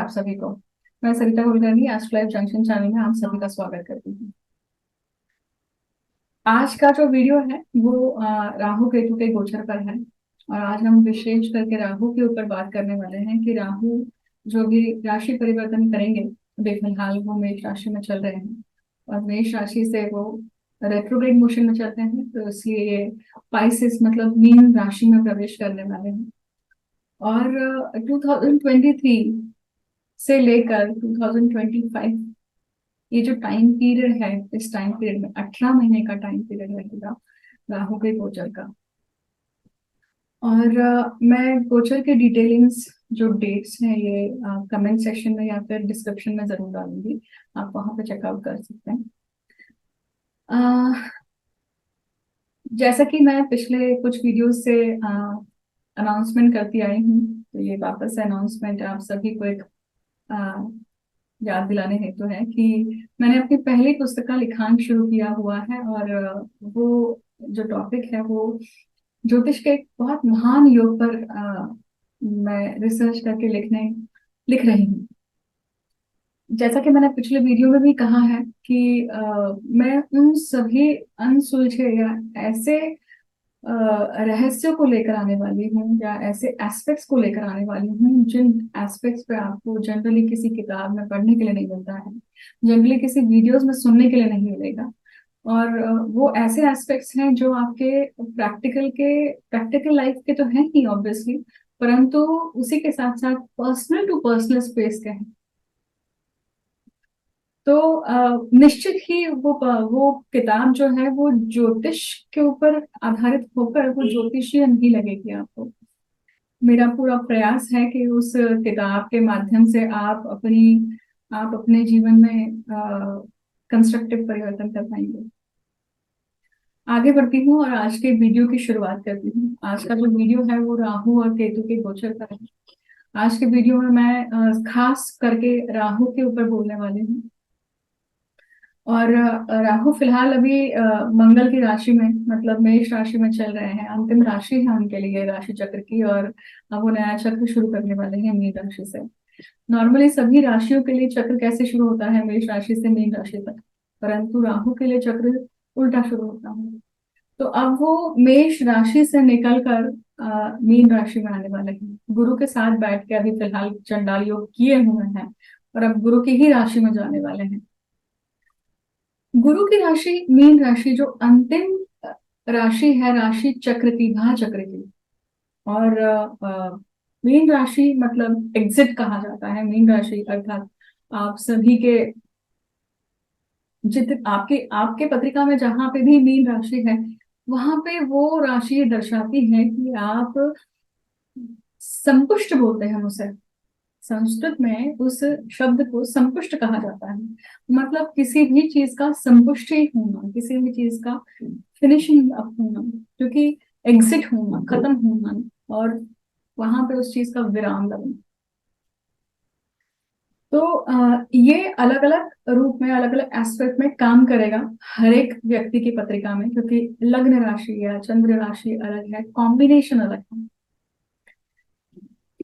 आप सभी को। मैं Sarita Kulkarni astro life junction channel में आप सभी का स्वागत करती हूँ। आज का जो वीडियो है वो राहु केतु के गोचर पर है। और आज हम विशेष करके राहु के ऊपर बात करने वाले हैं कि राहु जो भी राशि परिवर्तन करेंगे, अभी फिलहाल वो मेष राशि में चल रहे हैं और मेष राशि से वो रेट्रोग्रेड मोशन में चलते हैं, तो इसलिए ये पाइसेस मतलब मीन राशि में प्रवेश करने वाले हैं। और 2023 से लेकर 2025 ये जो टाइम पीरियड है, इस टाइम पीरियड में 18 महीने का टाइम पीरियड रहेगा राहु के गोचर का। और मैं गोचर के डिटेलिंग्स जो डेट्स हैं ये कमेंट सेक्शन में या फिर डिस्क्रिप्शन में जरूर डालूंगी, आप वहां पे चेकआउट कर सकते हैं। जैसा कि मैं पिछले कुछ वीडियो से अनाउंसमेंट करती आई हूँ, तो ये वापस से अनाउंसमेंट आप सभी को एक याद दिलाने हेतु है कि मैंने अपनी पहली पुस्तक का लिखान शुरू किया हुआ है। और वो जो टॉपिक है वो ज्योतिष के एक बहुत महान योग पर मैं रिसर्च करके लिख रही हूँ। जैसा कि मैंने पिछले वीडियो में भी कहा है कि मैं उन सभी अनसुलझे या ऐसे रहस्यों को लेकर आने वाली हूँ या ऐसे एस्पेक्ट्स को लेकर आने वाली हूँ जिन एस्पेक्ट्स पे आपको जनरली किसी किताब में पढ़ने के लिए नहीं मिलता है, जनरली किसी वीडियोस में सुनने के लिए नहीं मिलेगा। और वो ऐसे एस्पेक्ट्स हैं जो आपके प्रैक्टिकल लाइफ के तो हैं ही ऑब्वियसली, परंतु उसी के साथ साथ पर्सनल टू पर्सनल स्पेस के हैं। तो निश्चित ही वो किताब जो है वो ज्योतिष के ऊपर आधारित होकर वो ज्योतिषीय नहीं लगेगी आपको। मेरा पूरा प्रयास है कि उस किताब के माध्यम से आप अपने जीवन में कंस्ट्रक्टिव परिवर्तन कर पाएंगे। आगे बढ़ती हूँ और आज के वीडियो की शुरुआत करती हूँ। आज का जो वीडियो है वो राहु और केतु के गोचर का है। आज के वीडियो में मैं खास करके राहु के ऊपर बोलने वाली हूँ। और राहु फिलहाल अभी मंगल की राशि में मतलब मेष राशि में चल रहे हैं। अंतिम राशि है उनके लिए राशि चक्र की, और अब वो नया चक्र शुरू करने वाले हैं मीन राशि से। नॉर्मली सभी राशियों के लिए चक्र कैसे शुरू होता है, मेष राशि से मीन राशि तक, परंतु राहु के लिए चक्र उल्टा शुरू होता है। तो अब वो मेष राशि से निकल कर मीन राशि में आने वाले हैं। गुरु के साथ बैठ के अभी फिलहाल चंडाल योग किए हुए हैं और अब गुरु की ही राशि में जाने वाले हैं। गुरु की राशि मीन राशि जो अंतिम राशि है राशि चक्र की, महाचक्र की। और मीन राशि मतलब एग्जिट कहा जाता है। मीन राशि अर्थात आप सभी के जित आपके आपके पत्रिका में जहां पे भी मीन राशि है वहां पे वो राशि दर्शाती है कि आप संपुष्ट बोलते हैं उसे। संस्कृत में उस शब्द को संपुष्ट कहा जाता है, मतलब किसी भी चीज का संपुष्टि होना, किसी भी चीज का फिनिशिंग अप होना, क्योंकि एग्जिट होना, खत्म होना, और वहां पे उस चीज का विराम लगना। तो ये अलग अलग रूप में अलग अलग एस्पेक्ट में काम करेगा हर एक व्यक्ति की पत्रिका में, क्योंकि लग्न राशि या चंद्र राशि अलग है, कॉम्बिनेशन अलग है।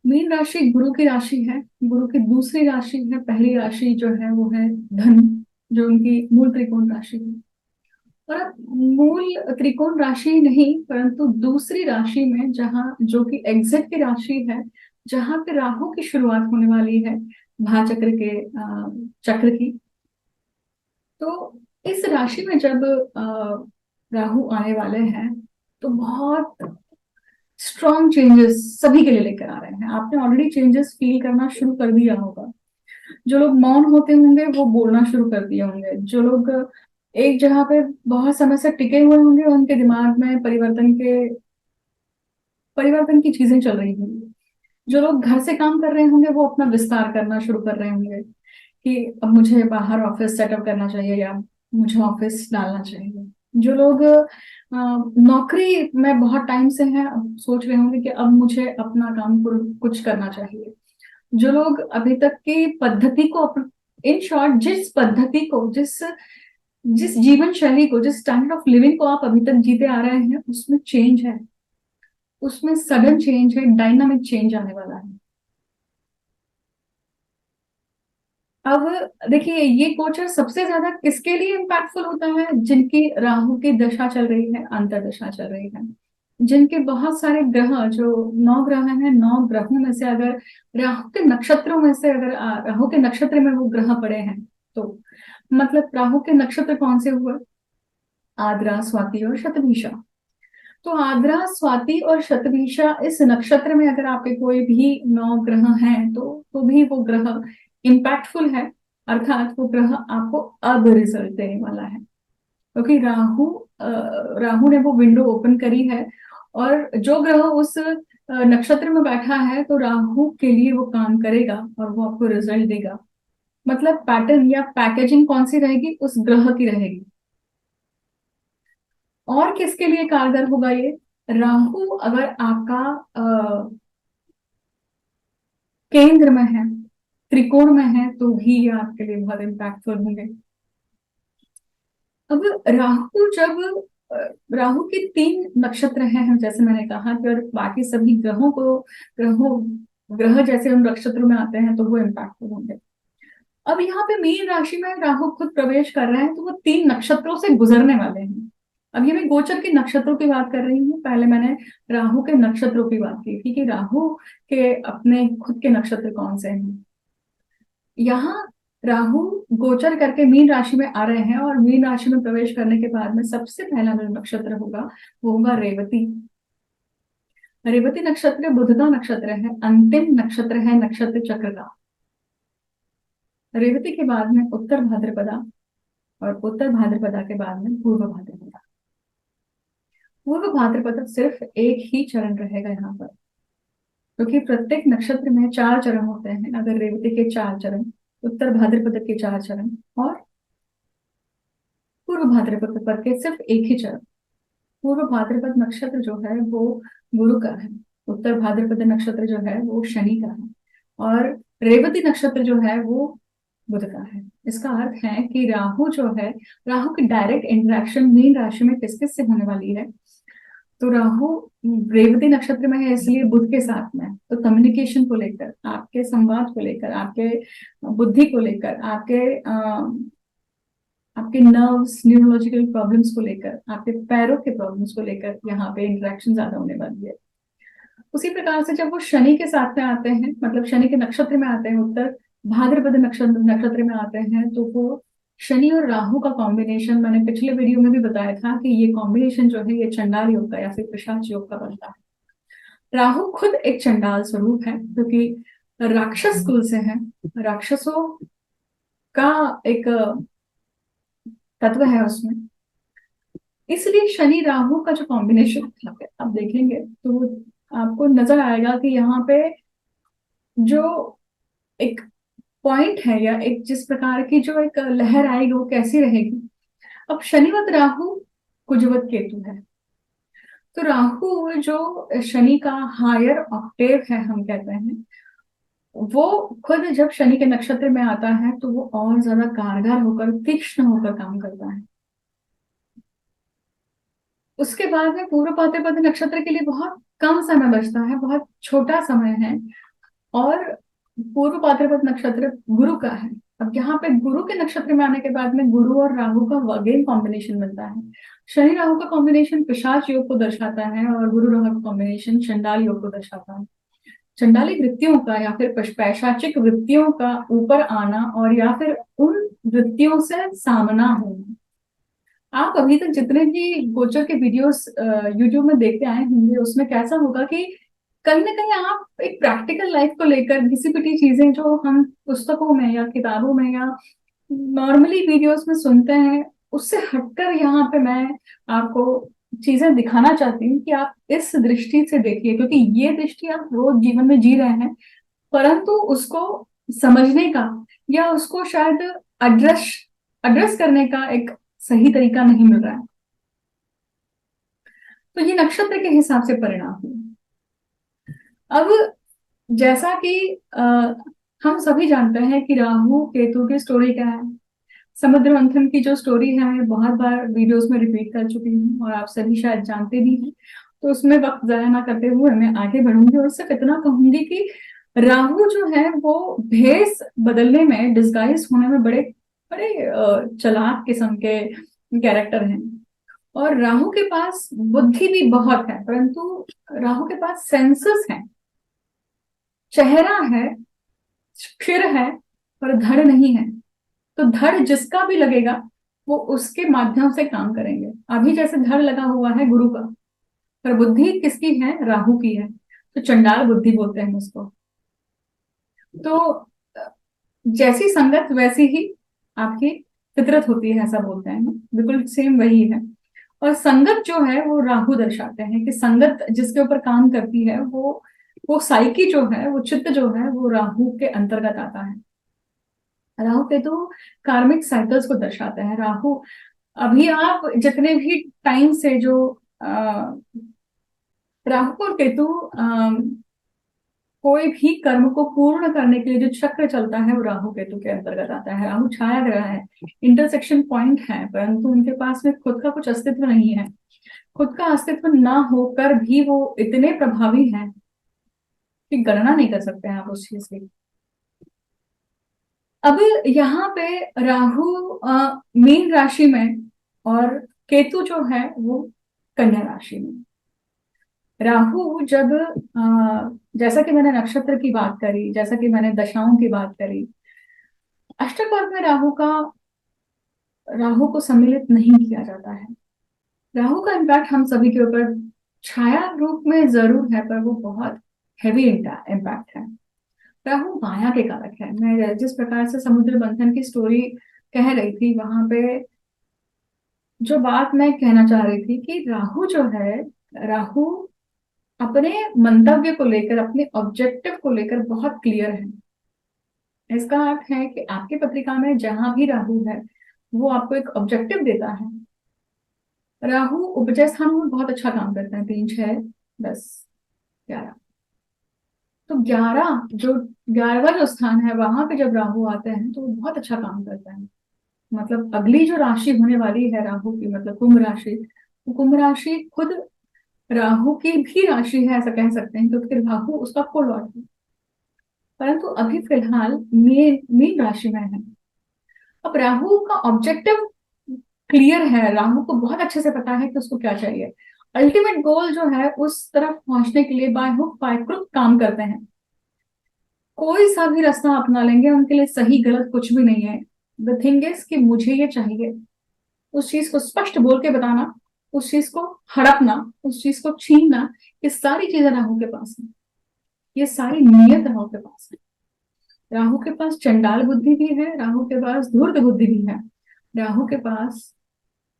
मीन राशि गुरु की राशि है, गुरु की दूसरी राशि है। पहली राशि जो है वो है धन, जो उनकी मूल त्रिकोण राशि है। और अब मूल त्रिकोण राशि नहीं परंतु दूसरी राशि में जहां जो कि एग्जिट की राशि है, जहां पे राहु की शुरुआत होने वाली है भाचक्र के चक्र की। तो इस राशि में जब राहु आने वाले हैं तो बहुत स्ट्रॉन्ग चेंजेस सभी के लिए लेकर आ रहे हैं। आपने ऑलरेडी चेंजेस फील करना शुरू कर दिया होगा। जो लोग मौन होते होंगे वो बोलना शुरू कर दिए होंगे। जो लोग एक जगह पे बहुत समय से टिके हुए होंगे उनके दिमाग में परिवर्तन की चीजें चल रही होंगी। जो लोग घर से काम कर रहे होंगे वो अपना विस्तार करना शुरू कर रहे होंगे कि अब मुझे बाहर ऑफिस सेटअप करना चाहिए या मुझे ऑफिस डालना चाहिए। जो लोग नौकरी में बहुत टाइम से हैं अब सोच रहे होंगे कि अब मुझे अपना काम कुछ करना चाहिए। जो लोग अभी तक की पद्धति को इन शॉर्ट जिस पद्धति को जिस जिस जीवन शैली को जिस स्टैंडर्ड ऑफ लिविंग को आप अभी तक जीते आ रहे हैं उसमें चेंज है, उसमें सडन चेंज है, डायनामिक चेंज आने वाला है। अब देखिए, ये गोचर सबसे ज्यादा किसके लिए इम्पैक्टफुल होता है? जिनकी राहु की दशा चल रही है, अंतर्दशा चल रही है, जिनके बहुत सारे ग्रह, जो 9 ग्रह हैं, 9 ग्रहों में से अगर राहु के नक्षत्रों में से अगर राहु के नक्षत्र में वो ग्रह पड़े हैं, तो मतलब राहु के नक्षत्र कौन से हुए? आद्रा, स्वाति और शतभिषा। तो आद्रा, स्वाति और शतभिषा, इस नक्षत्र में अगर आपके कोई भी 9 ग्रह हैं, तो भी वो ग्रह इम्पैक्टफुल है, अर्थात वो ग्रह आपको अब रिजल्ट देने वाला है, क्योंकि राहु ने वो विंडो ओपन करी है, और जो ग्रह उस नक्षत्र में बैठा है, तो राहु के लिए वो काम करेगा और वो आपको रिजल्ट देगा। मतलब पैटर्न या पैकेजिंग कौन सी रहेगी? उस ग्रह की रहेगी। और किसके लिए कारगर होगा ये? राहु अगर आपका केंद्र में है, त्रिकोण में है, तो भी ये आपके लिए बहुत इम्पैक्टफुल होंगे। अब राहु जब अ, राहु के 3 नक्षत्र हैं, जैसे मैंने कहा कि, और बाकी सभी ग्रहों ग्रह जैसे उन नक्षत्रों में आते हैं, तो वो इम्पैक्टफुल होंगे। अब यहाँ पे मीन राशि में राहु खुद प्रवेश कर रहे हैं, तो वो 3 नक्षत्रों से गुजरने वाले हैं। अब ये मैं गोचर के नक्षत्रों की बात कर रही हूँ, पहले मैंने राहु के नक्षत्रों की बात की थी कि राहु के अपने खुद के नक्षत्र कौन से हैं। यहाँ राहु गोचर करके मीन राशि में आ रहे हैं, और मीन राशि में प्रवेश करने के बाद में सबसे पहला जो नक्षत्र होगा वो होगा रेवती। रेवती नक्षत्र बुध का नक्षत्र है, अंतिम नक्षत्र है नक्षत्र चक्र का। रेवती के बाद में उत्तर भाद्रपदा, और उत्तर भाद्रपदा के बाद में पूर्व भाद्रपदा। पूर्व भाद्रपदा सिर्फ एक ही चरण रहेगा यहाँ पर, क्योंकि प्रत्येक नक्षत्र में 4 चरण होते हैं। अगर रेवती के 4 चरण, उत्तर भाद्रपद के 4 चरण, और पूर्व भाद्रपद पर के सिर्फ एक ही चरण। पूर्व भाद्रपद नक्षत्र जो है वो गुरु का है, उत्तर भाद्रपद नक्षत्र जो है वो शनि का है, और रेवती नक्षत्र जो है वो बुध का है। इसका अर्थ है कि राहु जो है, राहु की डायरेक्ट इंटरेक्शन मीन राशि में किस किस से होने वाली है? तो राहु रेवती नक्षत्र में है, इसलिए बुध के साथ में है। तो कम्युनिकेशन को लेकर, आपके संवाद को लेकर, आपके बुद्धि को लेकर, आपके नर्व्स, न्यूरोलॉजिकल प्रॉब्लम्स को लेकर, आपके पैरों के प्रॉब्लम्स को लेकर यहाँ पे इंटरेक्शन ज्यादा होने वाली है। उसी प्रकार से जब वो शनि के साथ में आते हैं, मतलब शनि के नक्षत्र में आते हैं, उत्तर भाद्रपद नक्षत्र में आते हैं, तो वो शनि और राहु का कॉम्बिनेशन, मैंने पिछले वीडियो में भी बताया था कि ये कॉम्बिनेशन जो है, ये चंडाल योग का या फिर पिशाच योग का बनता है। राहु खुद एक चंडाल स्वरूप है, क्योंकि राक्षस कुल से है, राक्षसों का एक तत्व है उसमें। इसलिए शनि राहु का जो कॉम्बिनेशन आप देखेंगे, तो आपको नजर आएगा कि यहाँ पे जो एक पॉइंट है, या एक जिस प्रकार की जो एक लहर आएगी, वो कैसी रहेगी। अब शनिवत राहु, कुजवत केतु है। तो राहु जो शनि का हायर ऑक्टेव है, हम कहते हैं, वो खुद जब शनि के नक्षत्र में आता है, तो वो और ज्यादा कारगर होकर, तीक्ष्ण होकर काम करता है। उसके बाद में पूर्व भाद्रपद नक्षत्र के लिए बहुत कम समय बचता है, बहुत छोटा समय है, और पूर्व भाद्रपद नक्षत्र गुरु का है। अब यहाँ पे गुरु के नक्षत्र में आने के बाद में गुरु और राहु का अगेन कॉम्बिनेशन बनता है। शनि राहु का कॉम्बिनेशन पिशाच योग को दर्शाता है, और गुरु राहु का कॉम्बिनेशन चंडाल योग को दर्शाता है। चंडालिक वृत्तियों का या फिर पैशाचिक वृत्तियों का ऊपर आना, और या फिर उन वृत्तियों से सामना होना। आप अभी तक जितने भी गोचर के वीडियोस यूट्यूब में देखते आए होंगे, उसमें कैसा होगा कि कहीं ना कहीं आप एक प्रैक्टिकल लाइफ को लेकर घिसी पिटी चीजें जो हम पुस्तकों में या किताबों में या नॉर्मली वीडियोस में सुनते हैं, उससे हटकर यहाँ पे मैं आपको चीजें दिखाना चाहती हूँ कि आप इस दृष्टि से देखिए, क्योंकि ये दृष्टि आप रोज जीवन में जी रहे हैं, परंतु उसको समझने का या उसको शायद एड्रेस एड्रेस करने का एक सही तरीका नहीं मिल रहा है। तो ये नक्षत्र के हिसाब से परिणाम हुए। अब जैसा कि हम सभी जानते हैं कि राहु केतु की स्टोरी क्या है। समुद्र मंथन की जो स्टोरी है, मैं बहुत बार वीडियोस में रिपीट कर चुकी हूँ, और आप सभी शायद जानते भी हैं। तो उसमें वक्त जाया ना करते हुए मैं आगे बढ़ूंगी, और सिर्फ इतना कहूंगी कि राहु जो है वो भेष बदलने में, डिस्गाइज होने में बड़े बड़े चालाक किस्म के कैरेक्टर हैं। और राहु के पास बुद्धि भी बहुत है, परंतु राहु के पास सेंसेस है, चेहरा है, फिर है, पर धड़ नहीं है। तो धड़ जिसका भी लगेगा वो उसके माध्यम से काम करेंगे। अभी जैसे धड़ लगा हुआ है गुरु का, पर बुद्धि किसकी है? राहु की है। तो चंडाल बुद्धि बोलते हैं उसको। तो जैसी संगत वैसी ही आपकी फितरत होती है, ऐसा बोलते हैं ना, बिल्कुल सेम वही है। और संगत जो है वो राहु दर्शाते हैं कि संगत जिसके ऊपर काम करती है वो साइकी जो है, वो चित्त जो है, वो राहु के अंतर्गत आता है। राहु केतु कार्मिक साइकिल्स को दर्शाते हैं। राहु, अभी आप जितने भी टाइम से जो राहु और केतु कोई भी कर्म को पूर्ण करने के लिए जो चक्र चलता है वो राहु केतु के अंतर्गत आता है। राहु छाया ग्रह है, इंटरसेक्शन पॉइंट है, परंतु उनके पास में खुद का कुछ अस्तित्व नहीं है। खुद का अस्तित्व ना होकर भी वो इतने प्रभावी हैं कि गणना नहीं कर सकते हैं आप उस चीज की। अब यहाँ पे राहु मीन राशि में और केतु जो है वो कन्या राशि में। राहु जब जैसा कि मैंने नक्षत्र की बात करी, जैसा कि मैंने दशाओं की बात करी, अष्टक वर्ग में राहु को सम्मिलित नहीं किया जाता है। राहु का इम्पैक्ट हम सभी के ऊपर छाया रूप में जरूर है, पर वो बहुत हैवी इम्पैक्ट है। राहु माया के कारक है। मैं जिस प्रकार से समुद्र मंथन की स्टोरी कह रही थी, वहां पे जो बात मैं कहना चाह रही थी कि राहु जो है, राहु अपने मंतव्य को लेकर, अपने ऑब्जेक्टिव को लेकर बहुत क्लियर है। इसका अर्थ है कि आपकी पत्रिका में जहां भी राहु है वो आपको एक ऑब्जेक्टिव देता है। राहु उपजय स्थान में बहुत अच्छा काम करते हैं, 3, 6, 10, 11। तो 11 जो 11वां जो स्थान है वहां पे जब राहु आते हैं तो वो बहुत अच्छा काम करता है। मतलब अगली जो राशि होने वाली है राहु की, मतलब कुंभ राशि, वो कुंभ राशि खुद राहु की भी राशि है, ऐसा कह सकते हैं, क्योंकि राहु उसका फुल लॉर्ड है। परंतु अभी फिलहाल मीन मीन राशि में है। अब राहु का ऑब्जेक्टिव क्लियर है, राहु को बहुत अच्छे से पता है कि उसको क्या चाहिए। अल्टीमेट गोल जो है उस तरफ पहुंचने के लिए बाय हुक बाय क्रुक काम करते हैं। कोई सा भी रास्ता अपना लेंगे, उनके लिए सही गलत कुछ भी नहीं है। द थिंग इज कि मुझे ये चाहिए, उस चीज को स्पष्ट बोल के बताना, उस चीज को हड़पना, उस चीज को छीनना, ये सारी चीजें राहु के पास है। ये सारी नीयत राहु के पास है। राहु के पास चंडाल बुद्धि भी है, राहु के पास धूर्त बुद्धि भी है, राहु के पास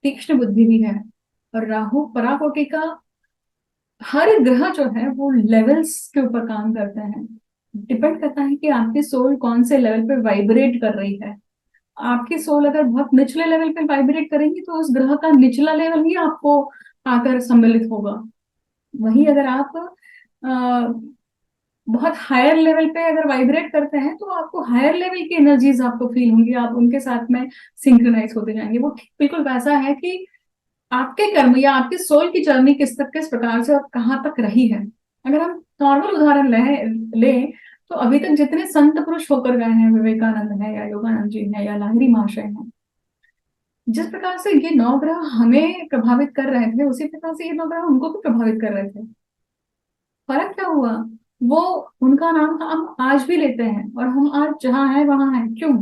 तीक्ष्ण बुद्धि भी है। और राहु पराकोटि का, हर ग्रह जो है वो लेवल्स के ऊपर काम करते हैं। डिपेंड करता है कि आपकी सोल कौन से लेवल पे वाइब्रेट कर रही है। आपकी सोल अगर बहुत निचले लेवल पे वाइब्रेट करेंगी तो उस ग्रह का निचला लेवल ही आपको आकर सम्मिलित होगा। वही अगर आप बहुत हायर लेवल पे अगर वाइब्रेट करते हैं तो आपको हायर लेवल की एनर्जीज आपको फील होंगी, आप उनके साथ में सिंक्रोनाइज होते जाएंगे। वो बिल्कुल वैसा है कि आपके कर्म या आपके सोल की जर्नी किस प्रकार से और कहाँ तक रही है। अगर हम नॉर्मल उदाहरण लें तो अभी तक जितने संत पुरुष होकर गए हैं, विवेकानंद है या योगानंद जी है या लाहिरी महाशय हैं, जिस प्रकार से ये 9 ग्रह हमें प्रभावित कर रहे थे उसी प्रकार से ये 9 ग्रह उनको भी प्रभावित कर रहे थे। फर्क क्या हुआ? वो उनका नाम हम आज भी लेते हैं और हम आज जहां हैं वहां हैं। क्यों?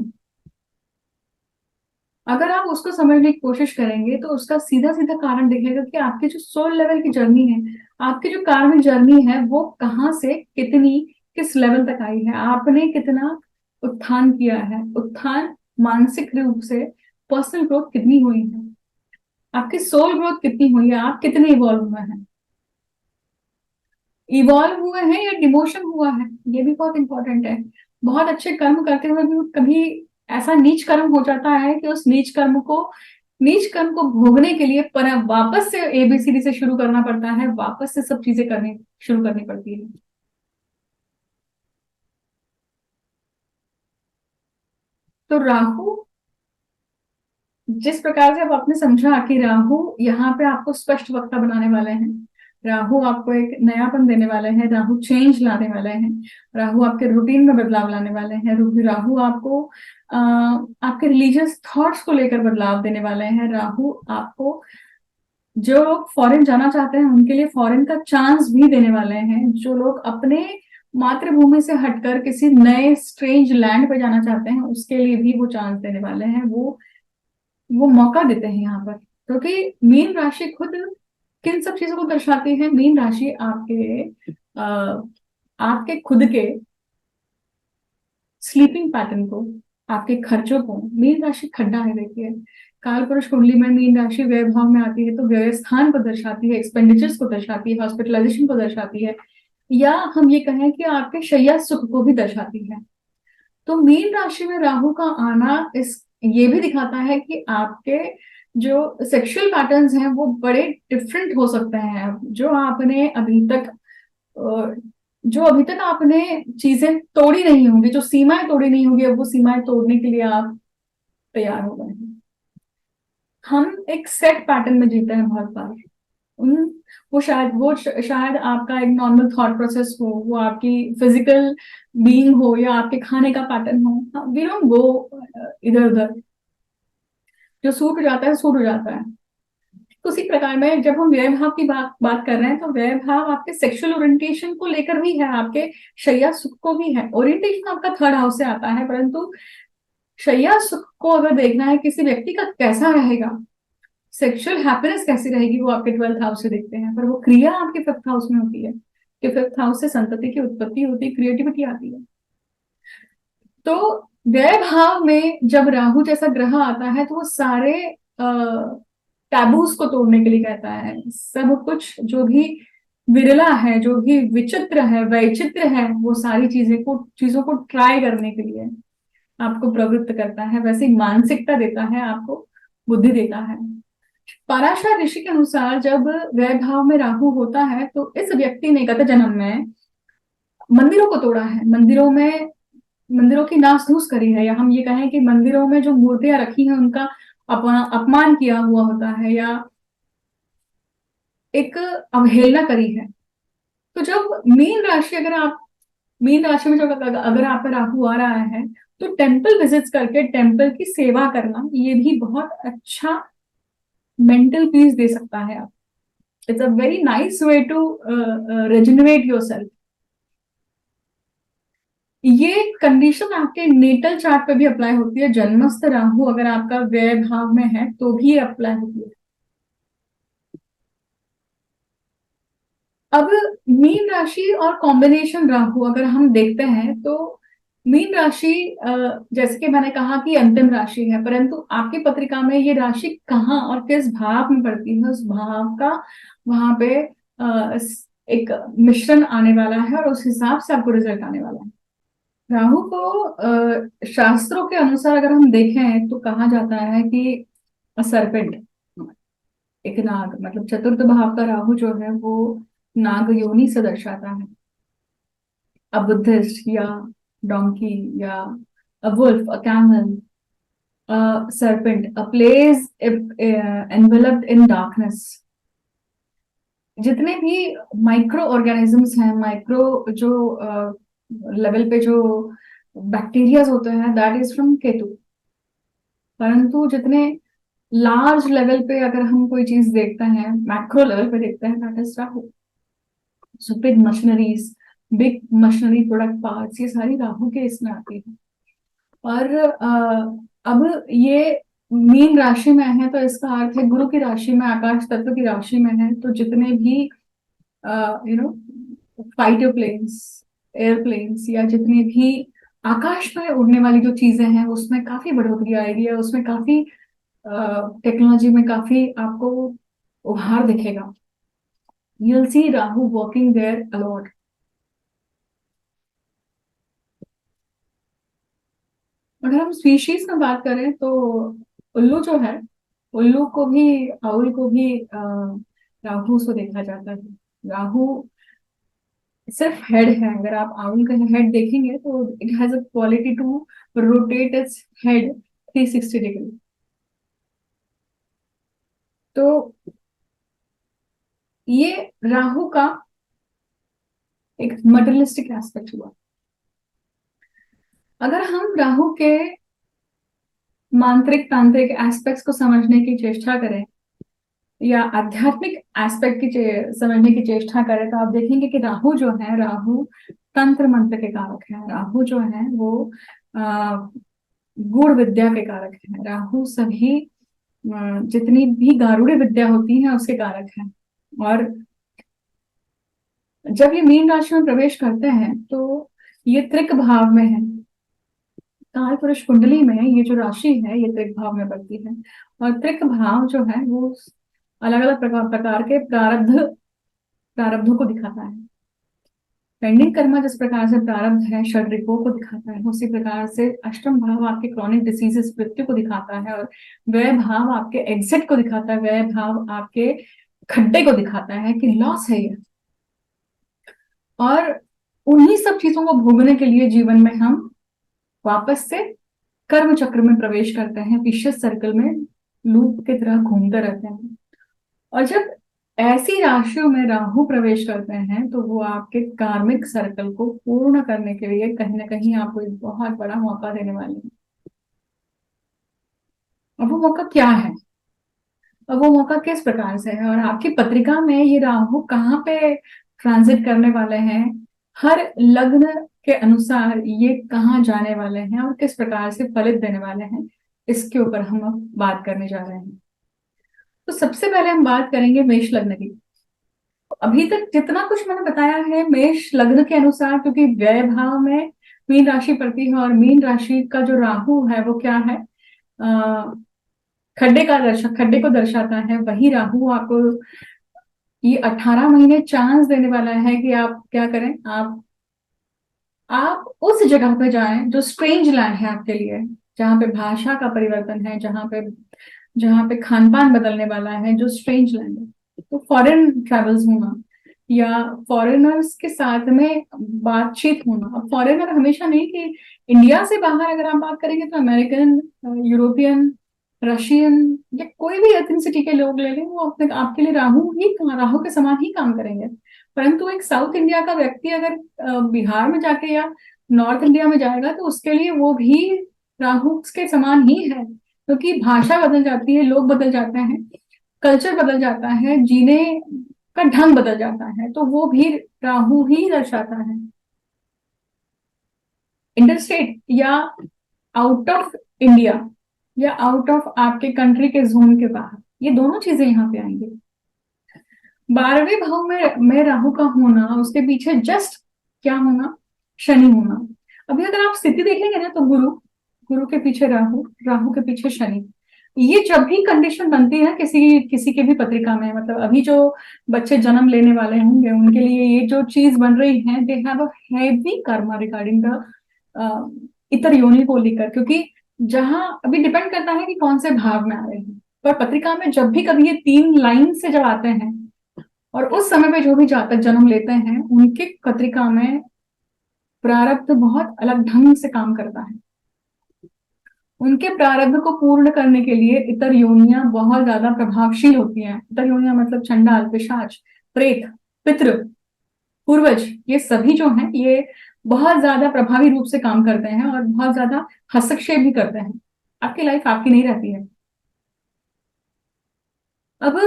अगर आप उसको समझने की कोशिश करेंगे तो उसका सीधा सीधा कारण दिखेगा कि आपकी जो सोल लेवल की जर्नी है, आपकी जो कार्मिक जर्नी है, वो कहाँ से कितनी किस लेवल तक आई है, आपने कितना उत्थान किया है, उत्थान मानसिक रूप से पर्सनल ग्रोथ कितनी हुई है, आपकी सोल ग्रोथ कितनी हुई है, आप कितने इवॉल्व हुए हैं। इवॉल्व हुए हैं या डिमोशन हुआ है, ये भी बहुत इंपॉर्टेंट है। बहुत अच्छे कर्म करते हुए भी कभी ऐसा नीच कर्म हो जाता है कि उस नीच कर्म को भोगने के लिए पर वापस से एबीसीडी से शुरू करना पड़ता है, वापस से सब चीजें करनी शुरू करनी पड़ती है। तो राहु, जिस प्रकार से अब आपने समझा कि राहु यहाँ पे आपको स्पष्ट वक्ता बनाने वाले हैं, राहु आपको एक नयापन देने वाले हैं, राहु चेंज लाने वाले हैं, राहु आपके रूटीन में बदलाव लाने वाले हैं, राहु आपको आपके रिलीजियस थॉट्स को लेकर बदलाव देने वाले हैं, राहु आपको जो लोग फॉरेन जाना चाहते हैं उनके लिए फॉरेन का चांस भी देने वाले हैं, जो लोग अपने मातृभूमि से हटकर किसी नए स्ट्रेंज लैंड पे जाना चाहते हैं उसके लिए भी वो चांस देने वाले हैं, वो मौका देते हैं यहाँ पर। क्योंकि मीन राशि खुद किन सब चीजों को दर्शाती है? मीन राशि आपके खुद के स्लीपिंग पैटर्न को, आपके खर्चों को। मीन राशि खड्डा है, देखिए काल पुरुष कुंडली में मीन राशि व्यय भाव में आती है तो व्यय स्थान को दर्शाती है, एक्सपेंडिचर्स को दर्शाती है, हॉस्पिटलाइजेशन को दर्शाती है, या हम ये कहें कि आपके शैया सुख को भी दर्शाती है। तो मीन राशि में राहु का आना ये भी दिखाता है कि आपके जो सेक्सुअल पैटर्न्स हैं वो बड़े डिफरेंट हो सकते हैं। जो अभी तक आपने चीजें तोड़ी नहीं होंगी, जो सीमाएं तोड़ी नहीं होंगी, अब वो सीमाएं तोड़ने के लिए आप तैयार हो गए हैं। हम एक सेट पैटर्न में जीते हैं बहुत बार। उन वो शायद आपका एक नॉर्मल थॉट प्रोसेस हो, वो आपकी फिजिकल बीइंग हो, या आपके खाने का पैटर्न हो। वी डोंट गो इधर उधर, जो सूट हो जाता है सूट हो जाता है। तो उसी प्रकार में जब हम व्यय भाव की बात बात कर रहे हैं तो व्यय भाव आपके सेक्सुअल ओरिएंटेशन को लेकर भी है, आपके शैया सुख को भी है। ओरिएंटेशन आपका थर्ड हाउस से आता है, परंतु शैया सुख को अगर देखना है किसी व्यक्ति का कैसा रहेगा, सेक्सुअल हैप्पीनेस कैसी रहेगी, वो आपके 12th हाउस से देखते हैं। पर वो क्रिया आपके 5th हाउस में होती है कि 5th हाउस से संतति की उत्पत्ति होती है, क्रिएटिविटी आती है। तो व्यय भाव में जब राहु जैसा ग्रह आता है तो वो सारे टैबूज को तोड़ने के लिए कहता है। सब कुछ जो भी विरला है, जो भी विचित्र है, वैचित्र है, वो सारी चीजों को ट्राई करने के लिए आपको प्रवृत्त करता है, वैसे मानसिकता देता है, आपको बुद्धि देता है। पराशर ऋषि के अनुसार जब व्यय भाव में राहु होता है तो इस व्यक्ति ने गत जन्म में मंदिरों को तोड़ा है, मंदिरों की नाश धूस करी है, या हम ये कहें कि मंदिरों में जो मूर्तियां रखी हैं उनका अपमान किया हुआ होता है, या एक अवहेलना करी है। तो जब मीन राशि में जब अगर आपका राहु आ रहा है तो टेम्पल विजिट्स करके टेम्पल की सेवा करना ये भी बहुत अच्छा मेंटल पीस दे सकता है। आप it's a very nice way to regenerate yourself. ये कंडीशन आपके नेटल चार्ट पे भी अप्लाई होती है। जन्मस्थ राहु अगर आपका व्यय भाव में है तो भी अप्लाई होती है। अब मीन राशि और कॉम्बिनेशन राहु अगर हम देखते हैं तो मीन राशि जैसे कि मैंने कहा कि अंतिम राशि है, परंतु आपकी पत्रिका में ये राशि कहाँ और किस भाव में पड़ती है उस भाव का वहां पे एक मिश्रण आने वाला है और उस हिसाब से आपको रिजल्ट आने वाला है। राहु को शास्त्रों के अनुसार अगर हम देखें तो कहा जाता है कि सरपेंट, एक नाग, मतलब चतुर्थ भाव का राहु जो है वो नाग योनि से दर्शाता है। अ बुद्धिस्ट या डोंकी या a wolf, a camel, a serpent, a place enveloped in darkness। जितने भी माइक्रो ऑर्गेनिजम्स हैं, माइक्रो जो लेवल पे जो बैक्टीरियाज होते हैं, दैट इज फ्रॉम केतु। परंतु जितने लार्ज लेवल पे अगर हम कोई चीज देखते हैं, मैक्रो लेवल पे देखते हैं, that is Rahu. So big machineries, big machinery product parts, ये सारी राहु के इसमें आती है। और अब ये मीन राशि में है तो इसका अर्थ है गुरु की राशि में, आकाश तत्व की राशि में है तो जितने भी फाइटर प्लेन्स, एयरप्लेन्स, या जितनी भी आकाश में उड़ने वाली जो चीजें हैं उसमें काफी बढ़ोतरी आएगी, या उसमें काफी टेक्नोलॉजी में काफी आपको उभार दिखेगा। You'll see Rahu walking there a lot. अगर हम स्पीशीज में बात करें तो उल्लू जो है, उल्लू को भी, आउल को भी राहु से देखा जाता है। राहु सिर्फ हेड है, अगर आप आउल का हेड देखेंगे तो it has a quality to rotate its head 360 degree. तो ये राहु का एक मटेरियलिस्टिक एस्पेक्ट हुआ। अगर हम राहु के मांत्रिक तांत्रिक एस्पेक्ट्स को समझने की चेष्टा करें या आध्यात्मिक एस्पेक्ट की समझने की चेष्टा करें, तो आप देखेंगे कि राहु जो है, राहु तंत्र मंत्र के कारक है। राहु जो है वो गूढ़ विद्या के कारक है। राहु सभी जितनी भी गारुड़ी विद्या होती है उसके कारक है। और जब ये मीन राशि में प्रवेश करते हैं तो ये त्रिक भाव में है। काल पुरुष कुंडली में ये जो राशि है ये त्रिक भाव में बढ़ती है। और त्रिक भाव जो है वो अलग अलग प्रकार के प्रारब्धों को दिखाता है। पेंडिंग कर्मा जिस प्रकार से प्रारब्ध है षड्रिपों को दिखाता है, उसी प्रकार से अष्टम भाव आपके क्रॉनिक डिसीजेस मृत्यु को दिखाता है, और व्यय भाव आपके एग्जिट को दिखाता है, व्यय भाव आपके खड्डे को दिखाता है कि लॉस है ये। और उन्हीं सब चीजों को भोगने के लिए जीवन में हम वापस से कर्म चक्र में प्रवेश करते हैं, विशेष सर्कल में लूप की तरह घूमते रहते हैं। और जब ऐसी राशियों में राहु प्रवेश करते हैं तो वो आपके कार्मिक सर्कल को पूर्ण करने के लिए कहीं ना कहीं आपको एक बहुत बड़ा मौका देने वाले हैं। अब वो मौका क्या है, अब वो मौका किस प्रकार से है, और आपकी पत्रिका में ये राहु कहाँ पे ट्रांजिट करने वाले हैं, हर लग्न के अनुसार ये कहाँ जाने वाले हैं और किस प्रकार से फलित देने वाले हैं, इसके ऊपर हम अब बात करने जा रहे हैं। तो सबसे पहले हम बात करेंगे मेष लग्न की। अभी तक जितना कुछ मैंने बताया है मेष लग्न के अनुसार, क्योंकि व्यय भाव में मीन राशि पड़ती है और मीन राशि का जो राहु है वो क्या है, खड्डे को दर्शाता है। वही राहु आपको ये 18 महीने चांस देने वाला है कि आप क्या करें, आप उस जगह पे जाएं जो स्ट्रेंज लैंड है आपके लिए, जहाँ पे भाषा का परिवर्तन है, जहाँ पे खान पान बदलने वाला है, जो स्ट्रेंज लैंड है। तो फॉरेन ट्रेवल्स होना या फॉरेनर्स के साथ में बातचीत होना। अब फॉरेनर हमेशा नहीं कि इंडिया से बाहर अगर आप बात करेंगे तो अमेरिकन, यूरोपियन, रशियन या कोई भी एथनिसिटी के लोग ले लें, वो अपने आपके लिए राहु के समान ही काम करेंगे। परंतु एक साउथ इंडिया का व्यक्ति अगर बिहार में जाके या नॉर्थ इंडिया में जाएगा तो उसके लिए वो भी राहु के समान ही है, क्योंकि भाषा बदल जाती है, लोग बदल जाते हैं, कल्चर बदल जाता है, जीने का ढंग बदल जाता है, तो वो भी राहु ही दर्शाता है। इंटरस्टेट या आउट ऑफ इंडिया या आउट ऑफ आपके कंट्री के जोन के बाहर, ये दोनों चीजें यहाँ पे आएंगी। 12वें भाव में राहु का होना, उसके पीछे जस्ट क्या होना, शनि होना। अभी अगर आप स्थिति देखेंगे ना तो गुरु के पीछे राहु, राहु के पीछे शनि। ये जब भी कंडीशन बनती है किसी किसी के भी पत्रिका में, मतलब अभी जो बच्चे जन्म लेने वाले होंगे उनके लिए ये जो चीज बन रही है, they have a heavy Karma regarding the इतर योनि को लेकर, क्योंकि जहां अभी डिपेंड करता है कि कौन से भाव में आ रहे हैं, पर पत्रिका में जब भी कभी ये 3 लाइन से जब आते हैं और उस समय पे जो भी जातक जन्म लेते हैं उनके पत्रिका में प्रारब्ध बहुत अलग ढंग से काम करता है। उनके प्रारब्ध को पूर्ण करने के लिए इतर योनियां बहुत ज्यादा प्रभावशील होती हैं। इतर योनियां मतलब चंडाल, पिशाच, प्रेत, पितृ, पूर्वज, ये सभी जो हैं ये बहुत ज्यादा प्रभावी रूप से काम करते हैं और बहुत ज्यादा हस्तक्षेप भी करते हैं। आपकी लाइफ आपकी नहीं रहती है। अब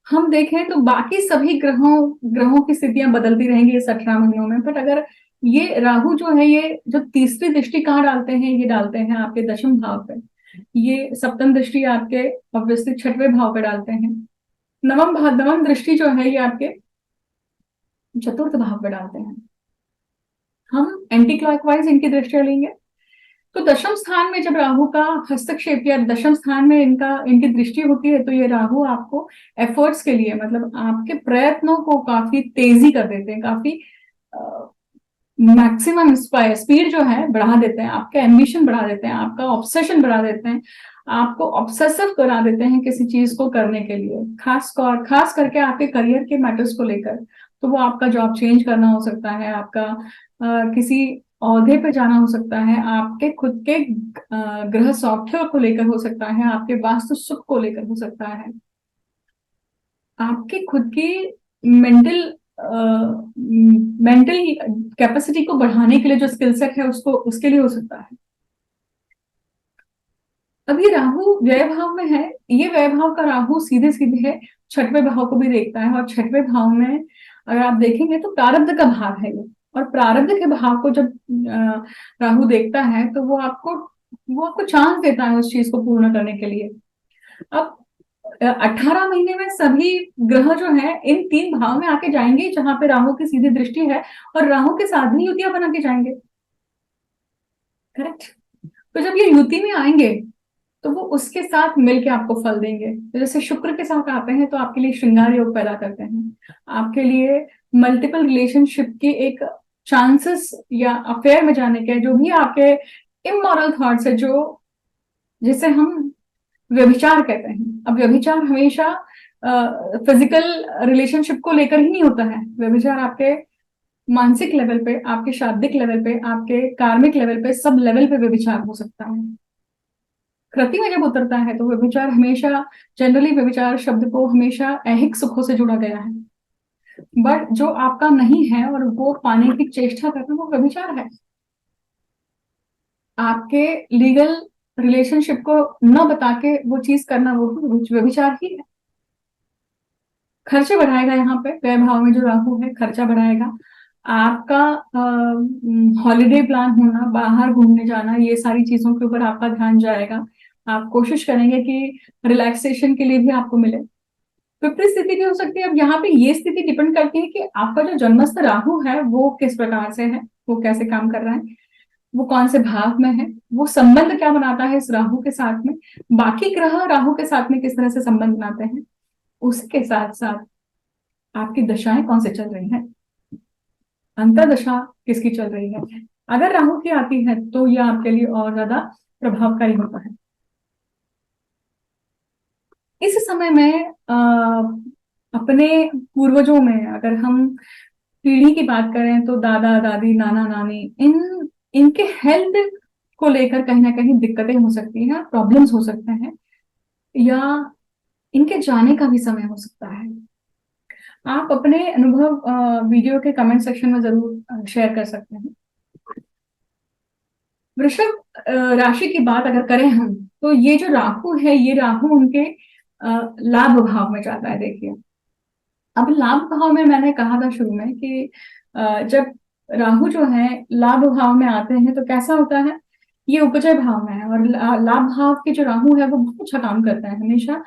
हम देखें तो बाकी सभी ग्रहों की स्थितियां बदलती रहेंगी इस 18 महीनों में, बट अगर ये राहु जो है ये जो तीसरी दृष्टि कहाँ डालते हैं, ये डालते हैं आपके दशम भाव पे। ये सप्तम दृष्टि आपके ऑब्वियसली 6वें भाव पे डालते हैं। नवम दृष्टि जो है ये आपके चतुर्थ भाव पे डालते हैं। हम एंटी क्लॉकवाइज इनकी दृष्टियां लेंगे तो दशम स्थान में जब राहु का हस्तक्षेप या दशम स्थान में इनकी दृष्टि होती है तो ये राहु आपको एफर्ट्स के लिए, मतलब आपके प्रयत्नों को काफी तेजी कर देते हैं, काफी मैक्सिमम स्पीड जो है बढ़ा देते हैं, आपका एम्बिशन बढ़ा देते हैं, आपका ऑब्सेशन बढ़ा देते हैं, आपको ऑब्सेसिव करा देते हैं किसी चीज को करने के लिए, खास करके आपके करियर के मैटर्स को लेकर। तो वो आपका जॉब चेंज करना हो सकता है, आपका किसी औहदे पे जाना हो सकता है, आपके खुद के गृह सौख्य को लेकर हो सकता है, आपके वास्तु सुख को लेकर हो सकता है। आपकी खुद की मेंटल मेंटल कैपेसिटी को बढ़ाने के लिए जो स्किल सेट है उसको उसके लिए हो सकता है। अब ये राहु व्यय भाव में है, ये व्यय भाव का राहु सीधे सीधे है छठवें भाव को भी देखता है, और छठवें भाव में अगर आप देखेंगे तो प्रारब्ध का भाव है ये। और प्रारब्ध के भाव को जब राहु देखता है तो वो आपको चांस देता है उस चीज को पूर्ण करने के लिए। अब 18 महीने में सभी ग्रह जो है इन 3 भाव में आके जाएंगे जहां पे राहु की सीधी दृष्टि है, और राहु के साथ ही युतियां बना के जाएंगे। करेक्ट। तो जब ये युति में आएंगे तो वो उसके साथ मिलके आपको फल देंगे। तो जैसे शुक्र के साथ आते हैं तो आपके लिए श्रृंगार योग पैदा करते हैं, आपके लिए मल्टीपल रिलेशनशिप की एक चांसेस या अफेयर में जाने के, जो भी आपके इमोरल थॉट्स है, जो जिसे हम व्यभिचार कहते हैं। अब व्यभिचार हमेशा फिजिकल रिलेशनशिप को लेकर ही नहीं होता है। व्यभिचार आपके मानसिक लेवल पे, आपके शाब्दिक लेवल पे, आपके कार्मिक लेवल पे, सब लेवल पे व्यभिचार हो सकता है। कृति में जब उतरता है तो व्यभिचार हमेशा, जनरली व्यभिचार शब्द को हमेशा ऐहिक सुखों से जुड़ा गया है, बट जो आपका नहीं है और वो पाने की चेष्टा करना वो व्यभिचार है। आपके लीगल रिलेशनशिप को न बता के वो चीज करना वो व्यभिचार ही है। खर्चे बढ़ाएगा, यहाँ पे व्यय भाव में जो राहु है खर्चा बढ़ाएगा। आपका हॉलीडे प्लान होना, बाहर घूमने जाना, ये सारी चीजों के ऊपर आपका ध्यान जाएगा। आप कोशिश करेंगे कि रिलैक्सेशन के लिए भी आपको मिले। विपरीत स्थिति भी हो सकती है। अब यहाँ पे ये स्थिति डिपेंड करती है कि आपका जो जन्मस्थ राहु है वो किस प्रकार से है, वो कैसे काम कर रहा है, वो कौन से भाव में है, वो संबंध क्या बनाता है इस राहु के साथ में, बाकी ग्रह राहु के साथ में किस तरह से संबंध बनाते हैं, उसके साथ साथ आपकी दशाएं कौन से चल रही हैं, अंतर्दशा किसकी चल रही है। अगर राहु की आती है तो यह आपके लिए और ज्यादा प्रभावकारी होता है। इस समय में अपने पूर्वजों में अगर हम पीढ़ी की बात करें तो दादा दादी, नाना नानी, इनके हेल्थ को लेकर कहीं ना कहीं दिक्कतें हो सकती हैं, प्रॉब्लम्स हो सकते हैं, या इनके जाने का भी समय हो सकता है। आप अपने अनुभव वीडियो के कमेंट सेक्शन में जरूर शेयर कर सकते हैं। वृषभ राशि की बात अगर करें हम, तो ये जो राहु है, ये राहु उनके लाभ भाव में जाता है। देखिए, अब लाभ भाव में मैंने कहा था शुरू में कि जब राहु जो है लाभ भाव में आते हैं तो कैसा होता है, ये उपजय भाव में है, और लाभ भाव के जो राहु है वो बहुत अच्छा काम करता है, हमेशा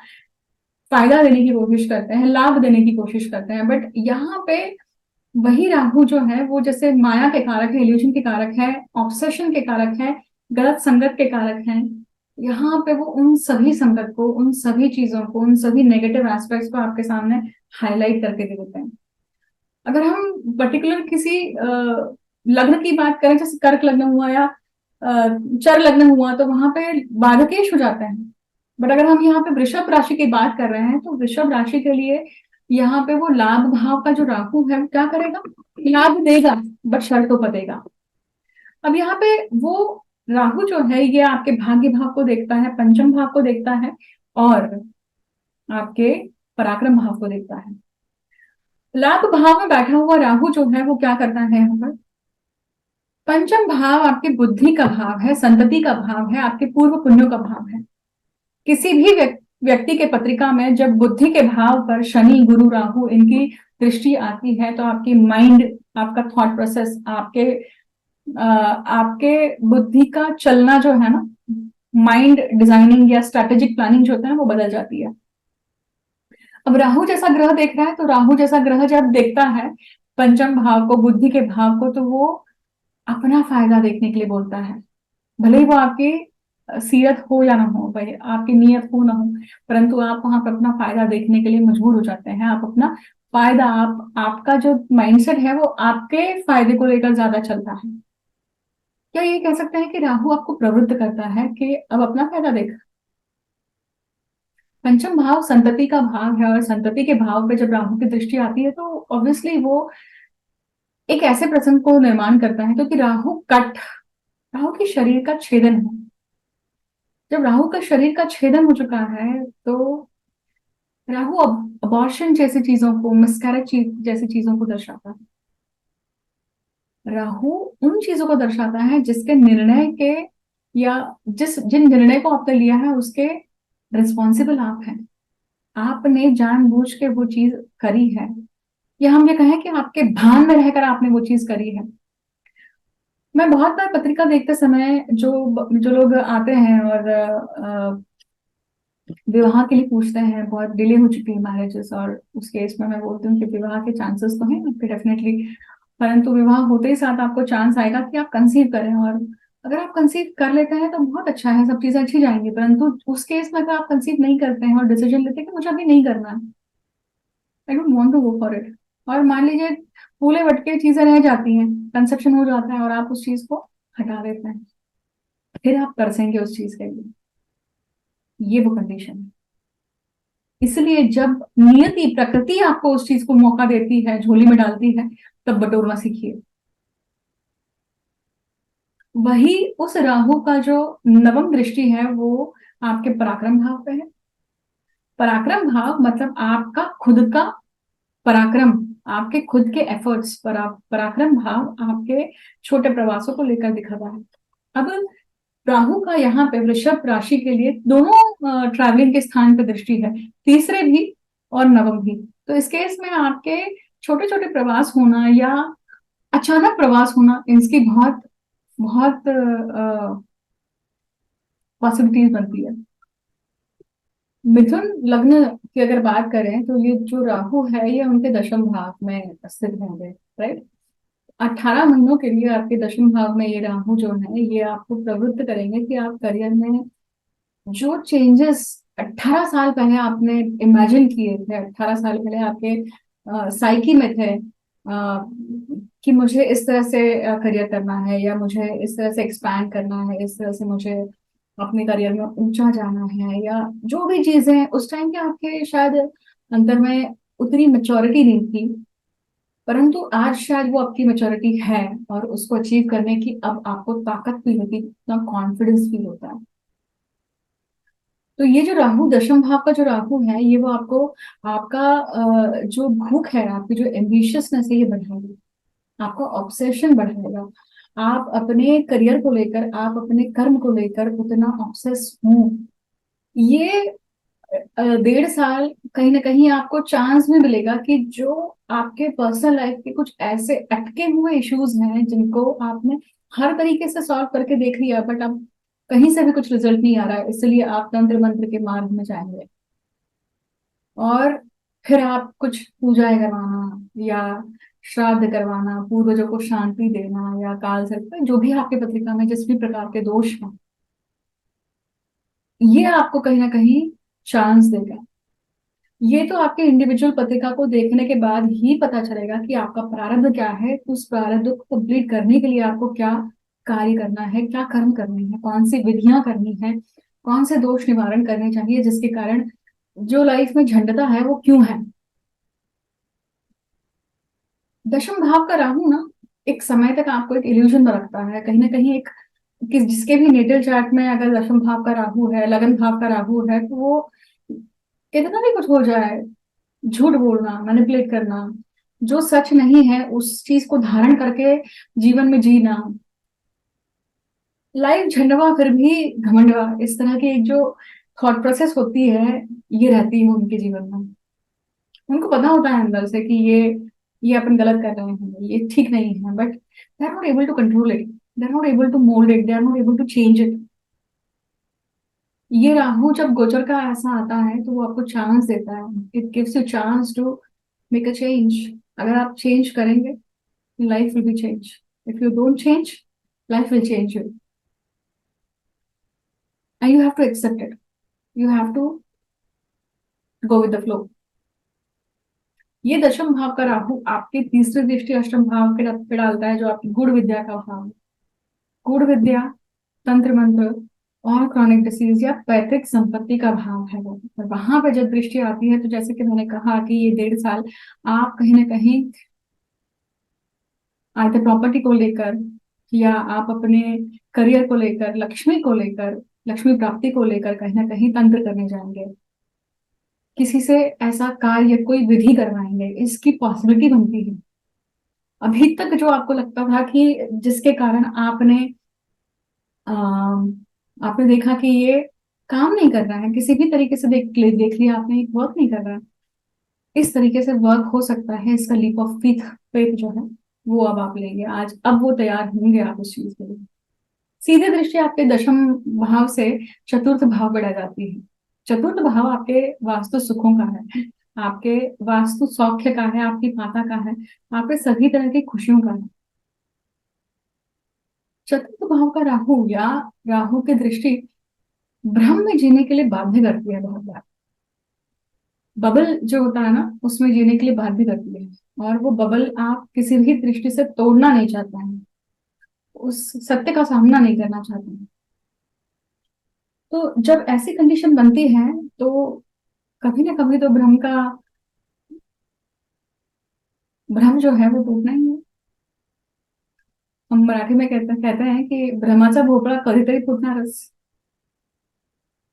फायदा देने की कोशिश करते हैं, लाभ देने की कोशिश करते हैं। बट यहाँ पे वही राहु जो है वो जैसे माया के कारक है, इल्यूजन के कारक है, ऑब्सेशन के कारक है, गलत संगत के कारक है। यहाँ पे वो उन सभी संगत को, उन सभी चीजों को, उन सभी नेगेटिव एस्पेक्ट्स को आपके सामने हाईलाइट करके दे देते हैं। अगर हम पर्टिकुलर किसी लग्न की बात करें, जैसे कर्क लग्न हुआ या चर लग्न हुआ, तो वहां पे बाधकेश हो जाते हैं। बट अगर हम यहाँ पे वृषभ राशि की बात कर रहे हैं तो वृषभ राशि के लिए यहाँ पे वो लाभ भाव का जो राहु है क्या करेगा, लाभ देगा, बट शर्तों पर देगा। अब यहाँ पे वो राहु जो है ये आपके भाग्य भाव को देखता है, पंचम भाव को देखता है, और आपके पराक्रम भाव को देखता है। लाभ भाव में बैठा हुआ राहु जो है वो क्या करता है यहाँ पर, पंचम भाव आपके बुद्धि का भाव है, संतति का भाव है, आपके पूर्व पुण्यों का भाव है। किसी भी व्यक्ति के पत्रिका में जब बुद्धि के भाव पर शनि, गुरु, राहु इनकी दृष्टि आती है तो आपकी माइंड, आपका थॉट प्रोसेस, आपके बुद्धि का चलना जो है ना, माइंड डिजाइनिंग या स्ट्रेटेजिक प्लानिंग जो होता है वो बदल जाती है। अब राहु जैसा ग्रह देख रहा है, तो राहु जैसा ग्रह जब देखता है पंचम भाव को, बुद्धि के भाव को, तो वो अपना फायदा देखने के लिए बोलता है। भले ही वो आपकी सीरत हो या ना हो, भाई आपकी नीयत हो ना हो, परंतु आप वहां पर अपना फायदा देखने के लिए मजबूर हो जाते हैं। आप अपना फायदा, आपका जो माइंडसेट है वो आपके फायदे को लेकर ज्यादा चलता है। क्या ये कह सकते हैं कि राहु आपको प्रवृत्त करता है कि अब अपना फायदा देख। पंचम भाव संतति का भाव है, और संतति के भाव पे जब राहु की दृष्टि आती है तो ऑब्वियसली वो एक ऐसे प्रसंग को निर्माण करता है, क्योंकि राहु के शरीर का छेदन है। जब राहु का शरीर का छेदन हो चुका है तो राहु अबॉर्शन जैसी चीजों को, मिसकैरेज जैसी चीजों को दर्शाता है। राहु उन चीजों को दर्शाता है जिसके निर्णय के, या जिन निर्णय को आपने लिया है उसके रिस्पॉन्सिबल आप हैं। आपने जानबूझ के वो चीज करी है, या हम ये कहें कि आपके भान में रहकर आपने वो चीज करी है। मैं बहुत बार पत्रिका देखते समय जो जो लोग आते हैं और विवाह के लिए पूछते हैं, बहुत डिले हो चुकी है मैरिजेस, और उस केस में मैं बोलती हूँ कि विवाह के चांसेस तो हैं आपके डेफिनेटली, परंतु विवाह होते ही साथ आपको चांस आएगा कि आप कंसीव करें, और अगर आप कंसीव कर लेते हैं तो बहुत अच्छा है, सब चीजें अच्छी जाएंगी। परंतु उस केस में अगर आप कंसीव नहीं करते हैं और डिसीजन लेते हैं कि मुझे अभी नहीं करना है, I don't want to go for it, और मान लीजिए फूले वटके चीजें रह जाती हैं, कंसेप्शन हो जाता है और आप उस चीज को हटा देते हैं, फिर आप तरसेंगे उस चीज के लिए। ये वो कंडीशन है। इसलिए जब नियति, प्रकृति आपको उस चीज को मौका देती है, झोली में डालती है, तब बटोरना सीखिए। वही उस राहु का जो नवम दृष्टि है वो आपके पराक्रम भाव पे है। पराक्रम भाव मतलब आपका खुद का पराक्रम, आपके खुद के एफर्ट्स पर। पराक्रम भाव आपके छोटे प्रवासों को लेकर दिखाता है। अब राहु का यहाँ पे वृषभ राशि के लिए दोनों ट्रैवलिंग के स्थान पे दृष्टि है, तीसरे भी और नवम भी। तो इस केस में आपके छोटे छोटे प्रवास होना या अचानक प्रवास होना, इसकी बहुत बहुत पॉसिबिलिटीज बनती है। मिथुन लग्न की अगर बात करें तो ये जो राहु है ये उनके दशम भाव में स्थित होंगे, राइट। 18 महीनों के लिए आपके दशम भाव में ये राहु जो है ये आपको प्रवृत्त करेंगे कि आप करियर में जो चेंजेस 18 साल पहले आपने इमेजिन किए थे, 18 साल पहले आपके साइकी में थे, कि मुझे इस तरह से करियर करना है, या मुझे इस तरह से एक्सपैंड करना है, इस तरह से मुझे अपने करियर में ऊंचा जाना है, या जो भी चीजें उस टाइम के आपके शायद अंदर में उतनी मेच्योरिटी नहीं थी, परंतु आज शायद वो आपकी मेच्योरिटी है, और उसको अचीव करने की अब आपको ताकत फील होती है, इतना कॉन्फिडेंस फील होता है। तो ये जो राहु दशम भाव का जो राहु है ये वो आपको आपका जो भूख है, आपकी जो एम्बिशियसनेस है ये बढ़ाएगा, आपका ऑब्सेशन बढ़ाएगा। आप अपने करियर को लेकर, आप अपने कर्म को लेकर उतना ऑब्सेस हो, ये 1.5 साल कहीं ना कहीं आपको चांस भी मिलेगा कि जो आपके पर्सनल लाइफ के कुछ ऐसे अटके हुए इश्यूज हैं जिनको आपने हर तरीके से सॉल्व करके देख लिया, बट अब कहीं से भी कुछ रिजल्ट नहीं आ रहा है, इसलिए आप तंत्र मंत्र के मार्ग में जाएंगे, और फिर आप कुछ पूजाएं करवाना या श्राद्ध करवाना, पूर्वजों को शांति देना, या काल सर्प, जो भी आपके पत्रिका में जिस भी प्रकार के दोष हैं, ये आपको कहीं ना कहीं चांस देगा। ये तो आपके इंडिविजुअल पत्रिका को देखने के बाद ही पता चलेगा कि आपका प्रारब्ध क्या है, उस प्रारब्ध को कंप्लीट करने के लिए आपको क्या कार्य करना है, क्या कर्म करने हैं, कौन सी विधियां करनी है, कौन से दोष निवारण करने चाहिए, जिसके कारण जो लाइफ में झंडता है वो क्यों है। दशम भाव का राहु ना एक समय तक आपको एक इल्यूजन में रखता है कहीं ना कहीं, एक जिसके भी नेटल चार्ट में अगर दशम भाव का राहु है, लगन भाव का राहु है, तो वो कितना भी कुछ हो जाए, झूठ बोलना, मैनिपुलेट करना, जो सच नहीं है उस चीज को धारण करके जीवन में जीना, लाइफ झंडवा फिर भी घमंडवा, इस तरह की एक जो थॉट प्रोसेस होती है ये रहती है उनके जीवन में। उनको पता होता है अंदर से कि ये अपन गलत कर रहे हैं, ये ठीक नहीं है, but they are not able to control it, they are not able to mould it, they are not able to change it. ये राहु जब गोचर का ऐसा आता है तो वो आपको चांस देता है, it gives you chance to make a change. अगर आप चेंज करेंगे, life will be change. If you don't change, life will change you, and you have to accept it, you have to go with the flow. ये दशम भाव का राहु आपके तीसरे दृष्टि अष्टम भाव के पे डालता है, जो आपकी गुड़ विद्या का भाव है। गुड़ विद्या, तंत्र मंत्र और क्रॉनिक डिसीज या पैतृक संपत्ति का भाव है वो, और वहां पर जब दृष्टि आती है तो जैसे कि मैंने कहा कि ये 1.5 साल आप कहीं ना कहीं आयते प्रॉपर्टी को लेकर, या आप अपने करियर को लेकर, लक्ष्मी को लेकर, लक्ष्मी प्राप्ति को लेकर कहीं ना कहीं तंत्र करने जाएंगे। किसी से ऐसा कार्य, कोई विधि करवाएंगे, इसकी पॉसिबिलिटी बनती है। अभी तक जो आपको लगता था कि जिसके कारण आपने देखा कि ये काम नहीं कर रहा है, किसी भी तरीके से देख लिया आपने, वर्क नहीं कर रहा है, इस तरीके से वर्क हो सकता है, इसका लीप ऑफ फेथ फेथ जो है वो अब आप लेंगे आज, अब वो तैयार होंगे आप उस चीज के लिए। सीधे दृष्टि आपके दशम भाव से चतुर्थ भाव बढ़ा जाती है। चतुर्थ भाव आपके वास्तु सुखों का है, आपके वास्तु सौख्य का है, आपकी माता का है, आपके सभी तरह की खुशियों का है। चतुर्थ भाव का राहु या राहु की दृष्टि भ्रम में जीने के लिए बाध्य करती है बहुत बार। बबल जो होता है ना, उसमें जीने के लिए बाध्य करती है, और वो बबल आप किसी भी दृष्टि से तोड़ना नहीं चाहते हैं, उस सत्य का सामना नहीं करना चाहते हैं। तो जब ऐसी कंडीशन बनती है तो कभी ना कभी तो भ्रम जो है वो टूटना ही है। हम मराठी में कहते हैं कि भ्रमाचा भोपळा कधीतरी फुटणारच।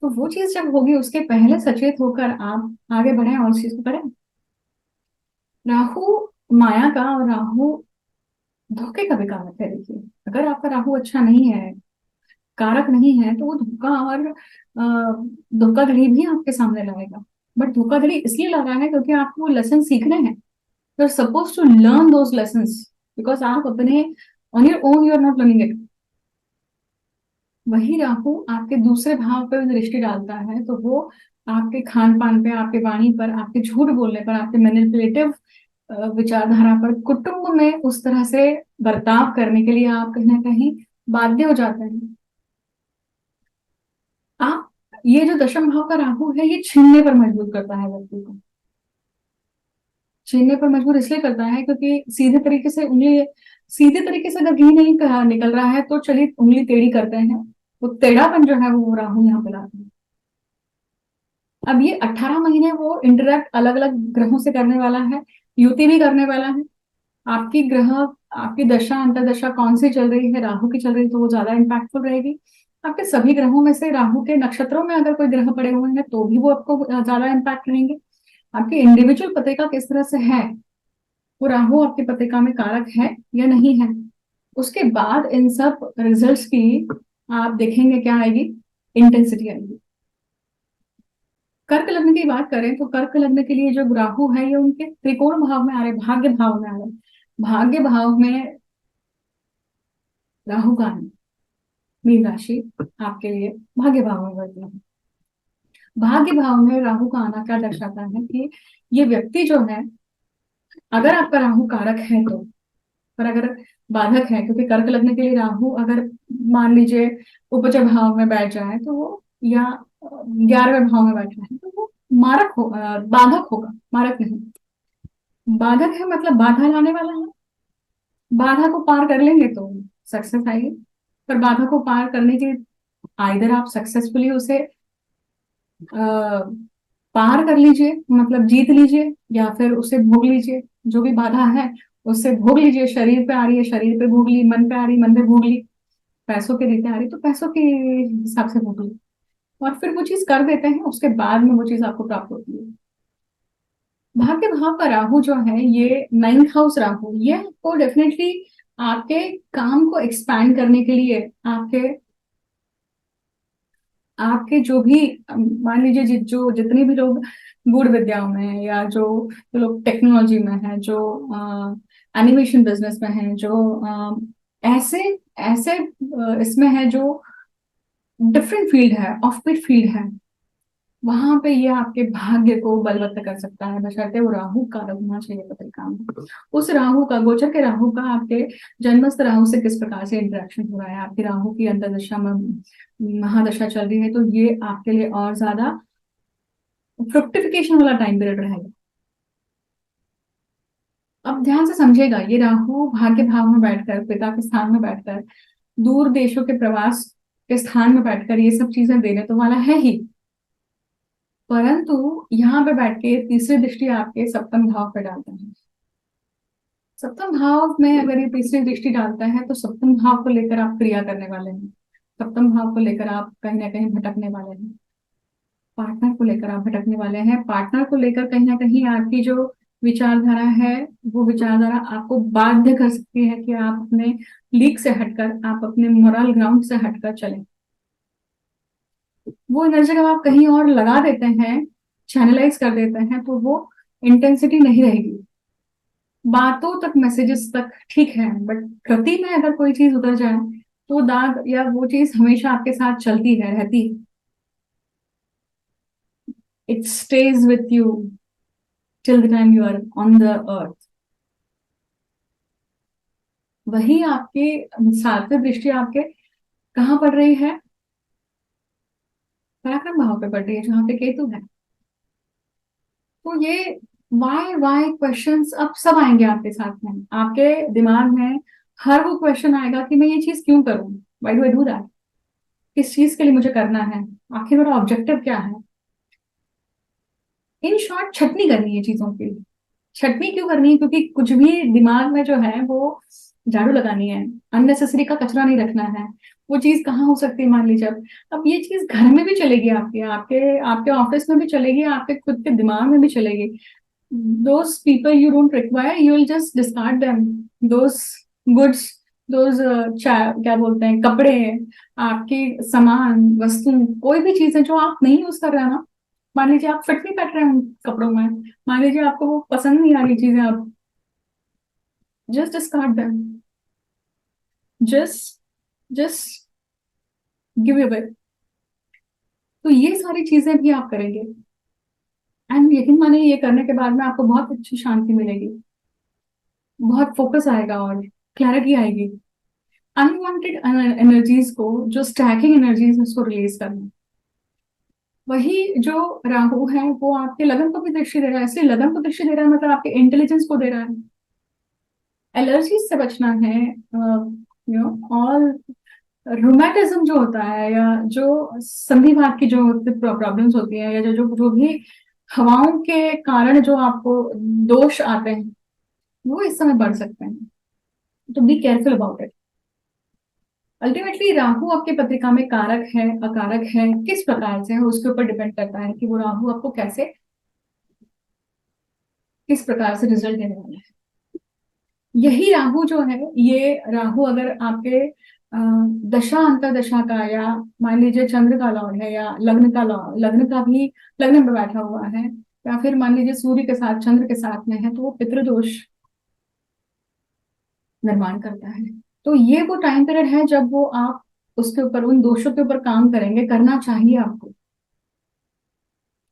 तो वो चीज जब होगी, उसके पहले सचेत होकर आप आगे बढ़े और उस चीज को करें। राहु माया का और राहु धोखे का भी कारक है। देखिए, अगर आपका राहु अच्छा नहीं है, कारक नहीं है, तो वो धोखा और धोखाधड़ी भी आपके सामने लाएगा। बट धोखाधड़ी इसलिए ला रहा है क्योंकि आपको वो लेसन सीखने हैं। You are suppose to learn those lessons, because आप अपने on your own you are not learning it. वही राहु आपके दूसरे भाव पर दृष्टि डालता है, तो वो आपके खान पान पे, आपके वाणी पर, आपके झूठ बोलने पर, आपके मैनिपुलेटिव विचारधारा पर, कुटुंब में उस तरह से बर्ताव करने के लिए आप कहीं ना कहीं बाध्य हो जाते हैं। आप, ये जो दशम भाव का राहु है, ये छीनने पर मजबूर करता है व्यक्ति को। छीनने पर मजबूर इसलिए करता है क्योंकि सीधे तरीके से अगर घी नहीं निकल रहा है तो चलिए उंगली टेढ़ी करते हैं, वो टेढ़ापन जो है वो राहु यहाँ पे लाते हैं। अब ये 18 महीने वो इंटरेक्ट अलग अलग ग्रहों से करने वाला है, युति भी करने वाला है। आपकी ग्रह, आपकी दशा अंतरदशा कौन सी चल रही है, राहु की चल रही है, तो वो ज्यादा इम्पैक्टफुल रहेगी। आपके सभी ग्रहों में से राहु के नक्षत्रों में अगर कोई ग्रह पड़े हुए हैं तो भी वो आपको ज्यादा इम्पैक्ट रहेंगे। आपके इंडिविजुअल पत्रिका किस तरह से है, वो राहु आपके पत्रिका में कारक है या नहीं है, उसके बाद इन सब रिजल्ट्स की आप देखेंगे क्या आएगी, इंटेंसिटी आएगी। कर्क लग्न की बात करें तो कर्क लग्न के लिए जो राहु है, ये उनके त्रिकोण भाव में आ रहे, भाग्य भाव में आ रहे। भाग्य भाव में राहु का है, मीन राशि आपके लिए भाग्य भाव में बढ़ती है। भाग्य भाव में राहु का आना क्या दर्शाता है कि ये व्यक्ति जो है, अगर आपका राहु कारक है तो, पर अगर बाधक है, क्योंकि कर्क लग्न के लिए राहु अगर मान लीजिए उपज भाव में बैठ जाए तो वो, या 11वें भाव में बैठ जाए तो वो बाधक होगा, मारक नहीं। बाधक है मतलब बाधा लाने वाला है। बाधा को पार कर लेंगे तो सक्सेस आएगी, पर बाधा को पार करने के, आइदर आप सक्सेसफुली उसे पार कर लीजिए, मतलब जीत लीजिए, या फिर उसे भोग लीजिए। जो भी बाधा है उससे भोग लीजिए। शरीर पे आ रही है, शरीर पे भोग ली, मन पे आ रही, मन पे भोग ली, पैसों के रीते आ रही तो पैसों के हिसाब से भोग ली, और फिर वो चीज कर देते हैं, उसके बाद में वो चीज आपको प्राप्त होती है। भाग्य भाव का राहु जो है, ये 9th हाउस राहु, ये आपको डेफिनेटली आपके काम को एक्सपैंड करने के लिए, आपके आपके जो भी, मान लीजिए जो जितने भी लोग गुड़ विद्याओं में है, या जो लोग टेक्नोलॉजी में है, जो एनिमेशन बिजनेस में है, जो ऐसे ऐसे इसमें है, जो डिफरेंट फील्ड है, ऑफ बीट फील्ड है, वहां पे ये आपके भाग्य को बलवत्त कर सकता है, बशर्ते वो राहु का होना चाहिए पत्रिका में। उस राहु का, गोचर के राहु का आपके जन्मस्थ राहु से किस प्रकार से इंटरेक्शन हो रहा है, आपकी राहु की अंतर्दशा में महादशा चल रही है, तो ये आपके लिए और ज्यादा फ्रुक्टिफिकेशन वाला टाइम पीरियड रहेगा। अब ध्यान से समझिएगा, ये राहु भाग्य भाव में बैठकर, पिता के स्थान में बैठकर, दूर देशों के प्रवास के स्थान में बैठकर ये सब चीजें देने तो वाला है ही, परंतु यहाँ पे बैठ के तीसरी दृष्टि आपके सप्तम भाव पर डालता है। सप्तम भाव में अगर ये तीसरी दृष्टि डालता है तो सप्तम भाव को लेकर आप क्रिया करने वाले हैं, सप्तम भाव को लेकर आप कहीं ना कहीं भटकने वाले हैं। पार्टनर को लेकर आप भटकने वाले हैं। पार्टनर को लेकर कहीं ना कहीं आपकी जो विचारधारा है, वो विचारधारा आपको बाध्य कर सकती है कि आप अपने लीक से हटकर, आप अपने मोरल ग्राउंड से हटकर चलें। वो एनर्जी जब आप कहीं और लगा देते हैं, चैनलाइज कर देते हैं, तो वो इंटेंसिटी नहीं रहेगी। बातों तक, मैसेजेस तक ठीक है, बट कृति में अगर कोई चीज उतर जाए तो दाग या वो चीज हमेशा आपके साथ चलती है, रहती है। It stays with you till the time you are on the earth. वही आपकी सातवीं दृष्टि आपके कहाँ पड़ रही है? पराक्रम भाव पे पड़ रही है, जहाँ पे केतु है। तो ये वाई क्वेश्चंस अब सब आएंगे आपके साथ में, आपके दिमाग में हर वो क्वेश्चन आएगा कि मैं ये चीज क्यों करूं, why do I do that, किस चीज के लिए मुझे करना है, आखिर मेरा ऑब्जेक्टिव क्या है। इन शॉर्ट, छटनी करनी है चीजों की। छटनी क्यों करनी है? क्योंकि कुछ भी दिमाग में जो है वो झाड़ू लगानी है, अननेसेसरी का कचरा नहीं रखना है। वो चीज कहाँ हो सकती है? मान लीजिए अब ये चीज घर में भी चलेगी, आपके आपके आपके ऑफिस में भी चलेगी, आपके खुद के दिमाग में भी चलेगी। those people you don't require, you will just discard them, those goods, those क्या बोलते हैं, कपड़े, आपके सामान, वस्तु, कोई भी चीज है जो आप नहीं यूज कर रहे हैं ना। मान लीजिए आप फिट नहीं बैठ रहे हैं उन कपड़ों में, मान लीजिए आपको वो पसंद नहीं आ रही चीजें, आप just discard them, just just give away. तो ये सारी चीजें भी आप करेंगे, एंड यकीन मानिए ये करने के बाद में आपको बहुत अच्छी शांति मिलेगी, बहुत फोकस आएगा और क्लैरिटी आएगी। अनवांटेड एनर्जीज को, जो स्टैकिंग एनर्जीज, उसको रिलीज करना। वही जो राहु है वो आपके लगन को भी दृष्टि दे रहा है, इसलिए लगन को दृष्टि दे रहा है मतलब आपके इंटेलिजेंस को दे रहा है। एलर्जीज से बचना है, ऑल रोमैटिज्म जो होता है, या जो संधिवात की जो प्रॉब्लम्स होती है, या जो भी हवाओं के कारण जो आपको दोष आते हैं, वो इस समय बढ़ सकते हैं। तो be careful about it. Ultimately Rahu आपके पत्रिका में कारक है, अकारक है, किस प्रकार से है, उसके ऊपर डिपेंड करता है कि वो राहु आपको कैसे, किस प्रकार से रिजल्ट देने वाला है। यही राहु जो है, ये राहु अगर आपके दशा अंतरदशा का, या मान लीजिए चंद्र का लॉर्ड है, या लग्न का लॉर्ड, लग्न का भी लग्न में बैठा हुआ है, या फिर मान लीजिए सूर्य के साथ, चंद्र के साथ में है, तो वो पितृदोष निर्माण करता है। तो ये वो टाइम पीरियड है जब वो आप उसके ऊपर, उन दोषों के ऊपर काम करेंगे, करना चाहिए आपको।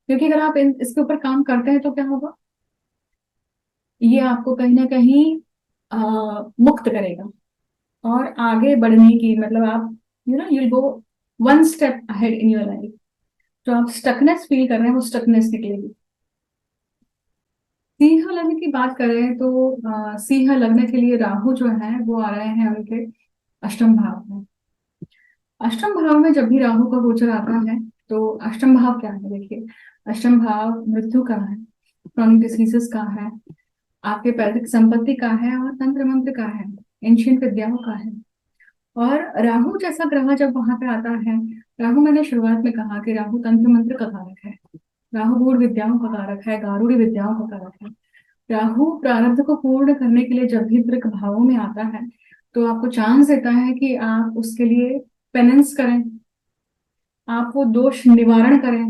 क्योंकि अगर आप इसके ऊपर काम करते हैं तो क्या होगा, ये आपको कहीं ना कहीं मुक्त करेगा और आगे बढ़ने की, मतलब आप you will go one step ahead in your life. जो आप स्टकनेस फील कर रहे हैं, वो स्टकनेस निकलेगी। सिंह लग्न की बात करें तो सिंह लग्न के लिए राहु जो है वो आ रहे हैं उनके अष्टम भाव में। अष्टम भाव में जब भी राहु का गोचर आता है, तो अष्टम भाव क्या है? देखिए, अष्टम भाव मृत्यु का है, क्रॉनिक डिसीजेस का है, आपके पैतृक संपत्ति का है, और तंत्र मंत्र का है, एंशियंट विद्याओं का है। और राहु जैसा ग्रह जब वहां पे आता है, राहु, मैंने शुरुआत में कहा कि राहु तंत्र मंत्र का कारक है, राहु गूढ़ विद्याओं का कारक है, गारुड़ी विद्याओं का कारक है। राहु प्रारब्ध को पूर्ण करने के लिए जब भी वृक भावों में आता है, तो आपको चांस देता है कि आप उसके लिए पेनेंस करें, आप वो दोष निवारण करें।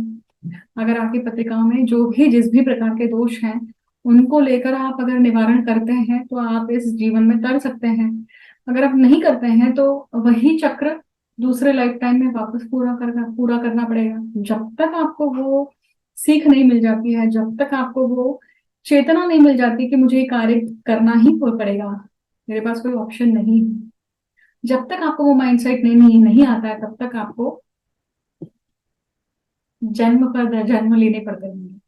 अगर आपकी पत्रिकाओं में जो भी, जिस भी प्रकार के दोष हैं, उनको लेकर आप अगर निवारण करते हैं तो आप इस जीवन में तर सकते हैं। अगर आप नहीं करते हैं तो वही चक्र दूसरे लाइफ टाइम में वापस पूरा करना पड़ेगा। जब तक आपको वो सीख नहीं मिल जाती है, जब तक आपको वो चेतना नहीं मिल जाती कि मुझे ये कार्य करना ही पड़ेगा, मेरे पास कोई ऑप्शन नहीं है, जब तक आपको वो माइंडसेट नहीं आता है, तब तक आपको जन्म पर जन्म लेने पड़ते हैं।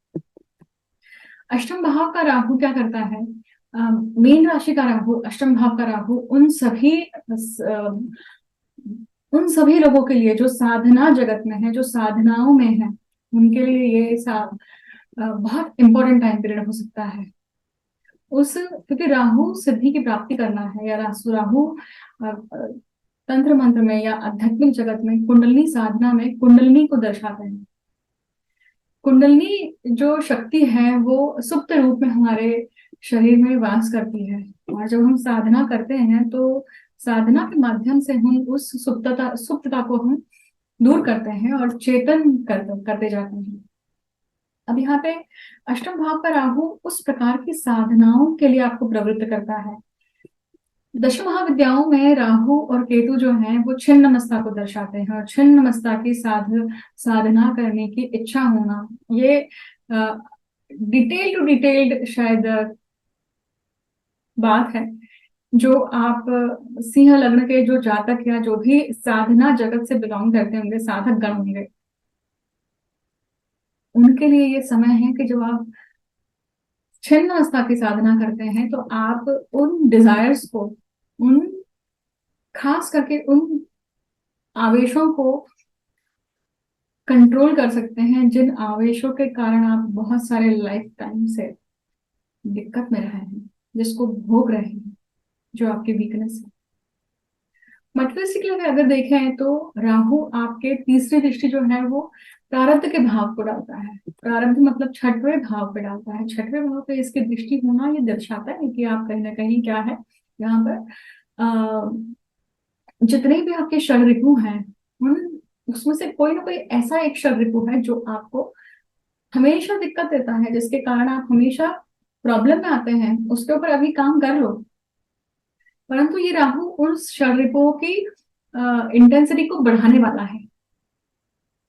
अष्टम भाव का राहु क्या करता है? मीन राशि का राहु, अष्टम भाव का राहु उन सभी लोगों के लिए जो साधना जगत में है, जो साधनाओं में है, उनके लिए ये बहुत इंपॉर्टेंट टाइम पीरियड हो सकता है। क्योंकि राहु सिद्धि की प्राप्ति करना है, या राहु तंत्र मंत्र में या आध्यात्मिक जगत में कुंडलनी साधना में कुंडलनी को दर्शाते हैं। कुंडलनी जो शक्ति है वो सुप्त रूप में हमारे शरीर में वास करती है, और जब हम साधना करते हैं तो साधना के माध्यम से हम उस सुप्तता को हम दूर करते हैं और चेतन करते जाते हैं। अब यहाँ पे अष्टम भाव का राहु उस प्रकार की साधनाओं के लिए आपको प्रवृत्त करता है। दश महाविद्याओं में राहु और केतु जो हैं वो छिन्नमस्ता को दर्शाते हैं, और छिन्नमस्ता की साधना करने की इच्छा होना, ये डिटेल टू डिटेल्ड शायद बात है जो आप सिंह लग्न के जो जातक या जो भी साधना जगत से बिलोंग करते होंगे, साधक गण होंगे, उनके लिए ये समय है कि जब आप छिन्न अवस्था की साधना करते हैं तो आप उन डिजायर्स को, उन खास करके उन आवेशों को कंट्रोल कर सकते हैं जिन आवेशों के कारण आप बहुत सारे लाइफ टाइम से दिक्कत में रहे हैं, जिसको भोग रहे हैं, जो आपकी वीकनेस है। मटेरियलिस्टिकली अगर देखें तो राहु आपके तीसरी दृष्टि जो है वो प्रारब्ध के भाव को डालता है। प्रारब्ध मतलब छठवें भाव पे डालता है। छठवें भाव पे इसकी दृष्टि होना ये दर्शाता है कि आप कहीं ना कहीं क्या है यहाँ पर जितने भी आपके षड ऋतु हैं उन उसमें से कोई ना कोई ऐसा एक षड ऋतु है जो आपको हमेशा दिक्कत देता है, जिसके कारण आप हमेशा प्रॉब्लम में आते हैं। उसके ऊपर अभी काम कर लो, परंतु ये राहु उन षड ऋतुओं की इंटेंसिटी को बढ़ाने वाला है।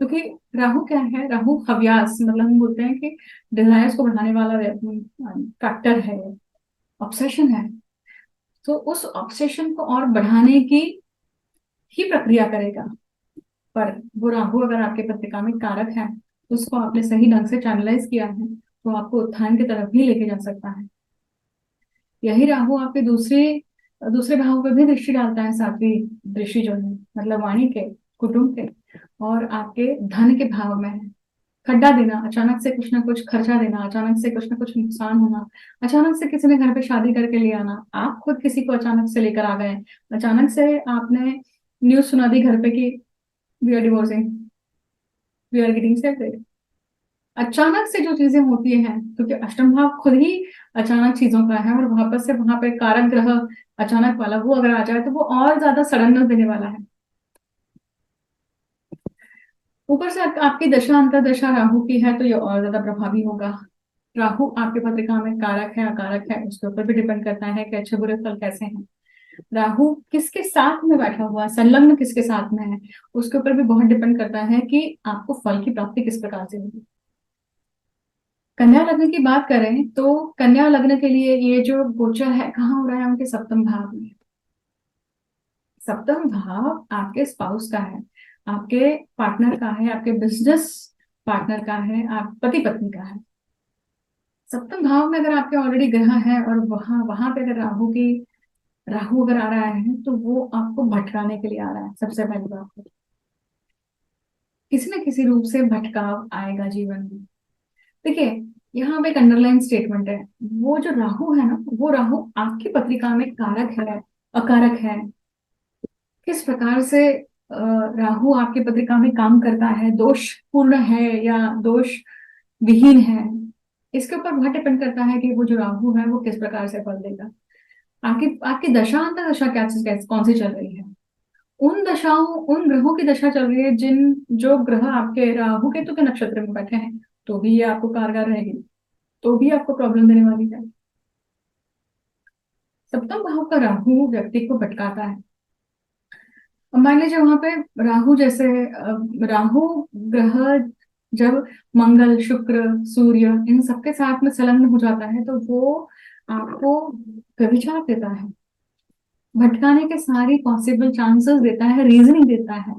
क्योंकि राहु क्या है, राहु हव्यास मतलब हम बोलते हैं कि डिजायर्स को बढ़ाने वाला फैक्टर है, ऑब्सेशन है। तो उस ऑब्सेशन को और बढ़ाने की ही प्रक्रिया करेगा। पर वो राहु अगर आपके पत्रिका में कारक है, उसको आपने सही ढंग से चैनलाइज किया है तो आपको उत्थान की तरफ भी लेके जा सकता है। यही राहु आपके दूसरे दूसरे भाव पर भी दृष्टि डालता है, सातवीं दृष्टि जो है मतलब वाणी के, कुटुंब के और आपके धन के भाव में है। खड्डा देना, अचानक से कुछ ना कुछ खर्चा देना, अचानक से कुछ ना कुछ नुकसान होना, अचानक से किसी ने घर पे शादी करके ले आना, आप खुद किसी को अचानक से लेकर आ गए, अचानक से आपने न्यूज सुना दी घर पे कि we are divorcing, we are getting separate. अचानक से जो चीजें होती हैं, क्योंकि अष्टम भाव खुद ही अचानक चीजों का है, और वापस से वहां पे कारक ग्रह अचानक वाला वो अगर आ जाए तो वो और ज्यादा सडननेस देने वाला है। ऊपर से आपकी दशा अंतरदशा राहु की है तो ये और ज्यादा प्रभावी होगा। राहु आपके पत्रिका में कारक है अकारक है उसके ऊपर भी डिपेंड करता है कि अच्छे बुरे फल कैसे हैं। राहु किसके साथ में बैठा हुआ है, संलग्न किसके साथ में है, उसके ऊपर भी बहुत डिपेंड करता है कि आपको फल की प्राप्ति किस प्रकार से होगी। कन्या लग्न की बात करें तो कन्या लग्न के लिए ये जो गोचर है कहाँ हो रहा है, उनके सप्तम भाव में। सप्तम भाव आपके स्पाउस का है, आपके पार्टनर का है, आपके बिजनेस पार्टनर का है, आप पति पत्नी का है। सप्तम भाव में अगर आपके ऑलरेडी ग्रह है और वहां वहां पे अगर राहु अगर आ रहा है तो वो आपको भटकाने के लिए आ रहा है। सबसे पहली बात, किसी न किसी रूप से भटकाव आएगा जीवन में। देखिए यहाँ पे एक अंडरलाइन स्टेटमेंट है, वो जो राहु है ना, वो राहु आपकी पत्रिका में कारक है अकारक है, किस प्रकार से राहु आपकी पत्रिका में काम करता है, दोष पूर्ण है या दोष विहीन है, इसके ऊपर बहुत डिपेंड करता है कि वो जो राहु है वो किस प्रकार से फल देगा। आपकी आपकी दशा अंतर्दशा कौन सी चल रही है, उन दशाओं उन ग्रहों की दशा चल रही है जिन जो ग्रह आपके राहु केतु के नक्षत्र में बैठे हैं, तो भी ये आपको कारगर रहेगी, तो भी आपको प्रॉब्लम देने वाली है। सप्तम भाव का राहु व्यक्ति को भटकाता है। अब मान लीजिए वहां पे राहु जैसे राहु ग्रह जब मंगल शुक्र सूर्य इन सबके साथ में संलग्न हो जाता है तो वो आपको व्यभिचार देता है, भटकाने के सारी पॉसिबल चांसेस देता है, रीजनिंग देता है।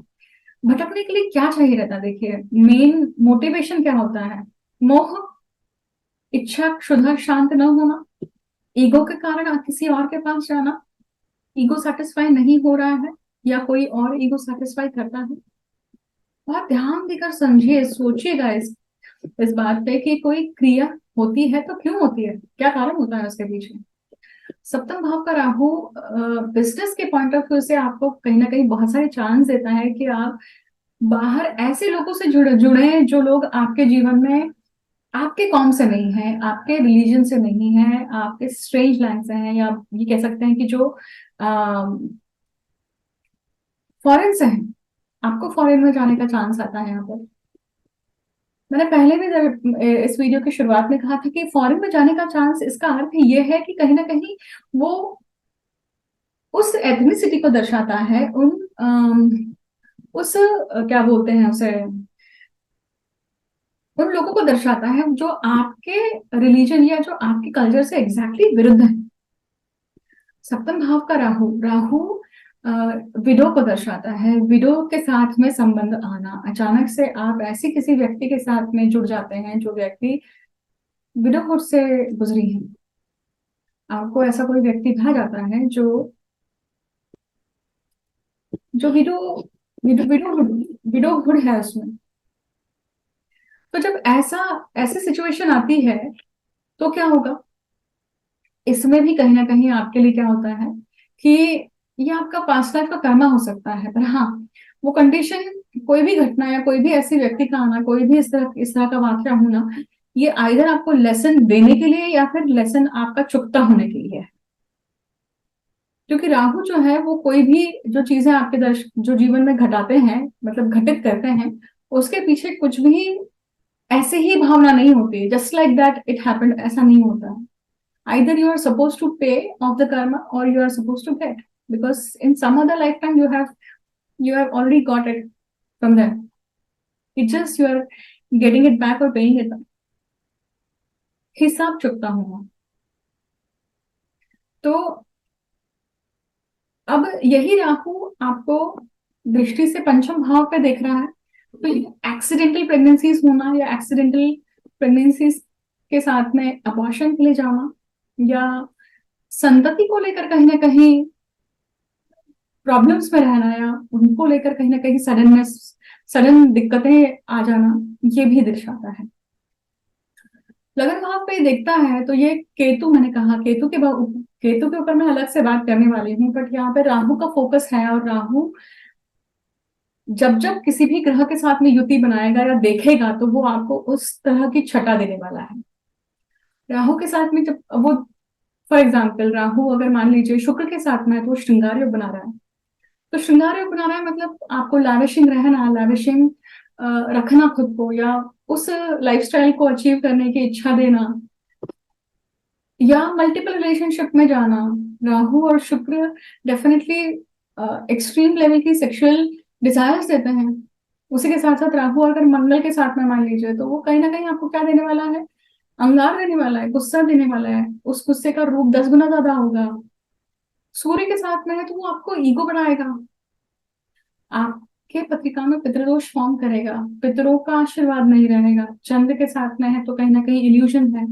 भटकने के लिए क्या चाहिए रहता है, देखिए मेन मोटिवेशन क्या होता है, मोह, इच्छा क्षुधा शांत न होना, ईगो के कारण किसी और के पास जाना, ईगो सेटिस्फाई नहीं हो रहा है या कोई और ईगो सेटिस्फाई करता है। बहुत ध्यान देकर समझिए, सोचिएगा इस बात पे कि कोई क्रिया होती है तो क्यों होती है, क्या कारण होता है उसके पीछे। सप्तम भाव का राहु बिजनेस के पॉइंट ऑफ व्यू से आपको कहीं ना कहीं बहुत सारे चांस देता है कि आप बाहर ऐसे लोगों से जुड़े जुड़े जो लोग आपके जीवन में आपके कौम से नहीं है, आपके रिलीजन से नहीं है, आपके स्ट्रेंज लैंड से हैं, या ये कह सकते हैं कि जो फॉरेन से हैं। आपको फॉरेन में जाने का चांस आता है यहाँ पर। मैंने पहले भी इस वीडियो की शुरुआत में कहा था कि फॉरेन में जाने का चांस, इसका अर्थ ये है कि कहीं ना कहीं वो उस एथनिसिटी को दर्शाता है, उस क्या बोलते हैं उसे, उन लोगों को दर्शाता है जो आपके रिलीजन या जो आपके कल्चर से एग्जैक्टली विरुद्ध है। सप्तम भाव का राहु, राहु विडो को दर्शाता है। विडो के साथ में संबंध आना, अचानक से आप ऐसे किसी व्यक्ति के साथ में जुड़ जाते हैं जो व्यक्ति विडोहुड से गुजरी है। आपको ऐसा कोई व्यक्ति कहा जाता है जो जो विडो विडो विडोहुड विडोहुड है उसमें। तो जब ऐसा ऐसी सिचुएशन आती है तो क्या होगा, इसमें भी कहीं ना कहीं आपके लिए क्या होता है कि ये आपका पास्ट लाइफ का कर्मा हो सकता है। पर हाँ, वो कंडीशन, कोई भी घटना या कोई भी ऐसी व्यक्ति का आना, कोई भी इस तरह का वाक्य होना, ये आइदर आपको लेसन देने के लिए या फिर लेसन आपका चुकता होने के लिए है। क्योंकि राहु जो है वो कोई भी जो चीजें आपके जो जीवन में घटाते हैं, मतलब घटित करते हैं, उसके पीछे कुछ भी ऐसे ही भावना नहीं होती है, just like that it happened, ऐसा नहीं होता है। Either you are supposed to pay off the karma or you are supposed to get, because in some other lifetime you have already got it from there. It's just you are getting it back or paying it back. हिसाब चुकता होगा। तो अब यही राहु आपको दृष्टि से पंचम भाव पे देख रहा है, तो एक्सीडेंटल प्रेगनेंसीज होना या एक्सीडेंटल प्रेगनेंसीज के साथ में अबॉर्शन के लिए जाना, या संतति को लेकर कहीं ना कहीं प्रॉब्लम्स में रहना, या उनको लेकर कहीं ना कहीं सडन दिक्कतें आ जाना, ये भी दर्शाता है। लगन भाव पे देखता है तो ये केतु, मैंने कहा केतु के ऊपर मैं अलग से बात करने वाली हूँ, बट यहाँ पे राहु का फोकस है। और राहु जब जब किसी भी ग्रह के साथ में युति बनाएगा या देखेगा तो वो आपको उस तरह की छटा देने वाला है। राहु के साथ में जब वो, फॉर एग्जाम्पल राहु अगर मान लीजिए शुक्र के साथ में है तो वो श्रृंगार योग बना रहा है। तो श्रृंगार योग बना रहा है मतलब आपको लैविशिंग रहना, लैविशिंग रखना खुद को, या उस लाइफस्टाइल को अचीव करने की इच्छा देना, या मल्टीपल रिलेशनशिप में जाना। राहु और शुक्र डेफिनेटली एक्सट्रीम लेवल की सेक्सुअल डिजायर्स देते हैं। उसी के साथ साथ राहु अगर मंगल के साथ में मान लीजिए तो वो कहीं ना कहीं आपको क्या देने वाला है, अंगार देने वाला है, गुस्सा देने वाला है। उस गुस्से का रूप 10 गुना ज्यादा होगा। सूर्य के साथ में है तो वो आपको ईगो बढ़ाएगा, आपके पत्रिका में पितृदोष फॉर्म करेगा, पितरों का आशीर्वाद नहीं रहेगा। चंद्र के साथ में है तो कहीं ना कहीं इल्यूजन है।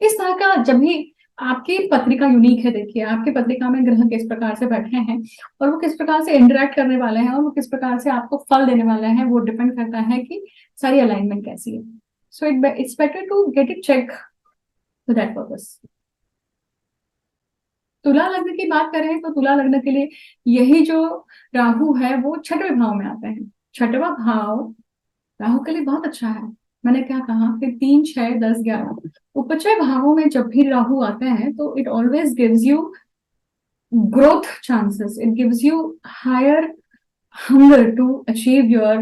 इस तरह का जब भी आपकी पत्रिका यूनिक है, देखिए आपकी पत्रिका में ग्रह किस प्रकार से बैठे हैं और वो किस प्रकार से इंटरेक्ट करने वाले हैं और वो किस प्रकार से आपको फल देने वाले हैं, वो डिपेंड करता है कि सारी अलाइनमेंट कैसी है। So it's better to get it check for that purpose. तुला लग्न की बात करें तो तुला लग्न के लिए यही जो राहु है वो छठवें भाव में आते हैं। छठवां भाव राहु के लिए बहुत अच्छा है। मैंने क्या कहा कि 3, 6, 10, 11 उपचय भावों में जब भी राहु आते हैं तो it always gives you growth chances, it gives you higher hunger to achieve your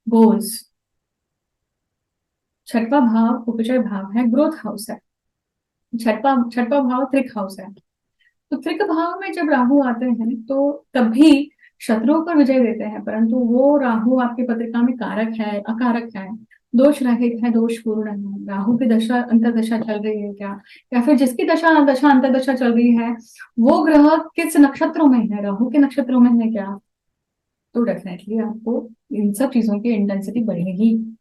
goals. छठवां भाव उपचय भाव है, ग्रोथ हाउस है। छठवां भाव त्रिक हाउस है। तो त्रिक भाव में जब राहु आते हैं तो तभी शत्रुओं पर विजय देते हैं, परंतु वो राहु आपकी पत्रिका में कारक है, अकारक है, दोष रहित है, दोष पूर्ण है। राहु की दशा अंतरदशा चल रही है क्या, या फिर जिसकी दशा दशा अंतरदशा चल रही है वो ग्रह किस नक्षत्रों में है, राहु के नक्षत्रों में है क्या, तो डेफिनेटली आपको इन सब चीजों की इंटेंसिटी बढ़ेगी।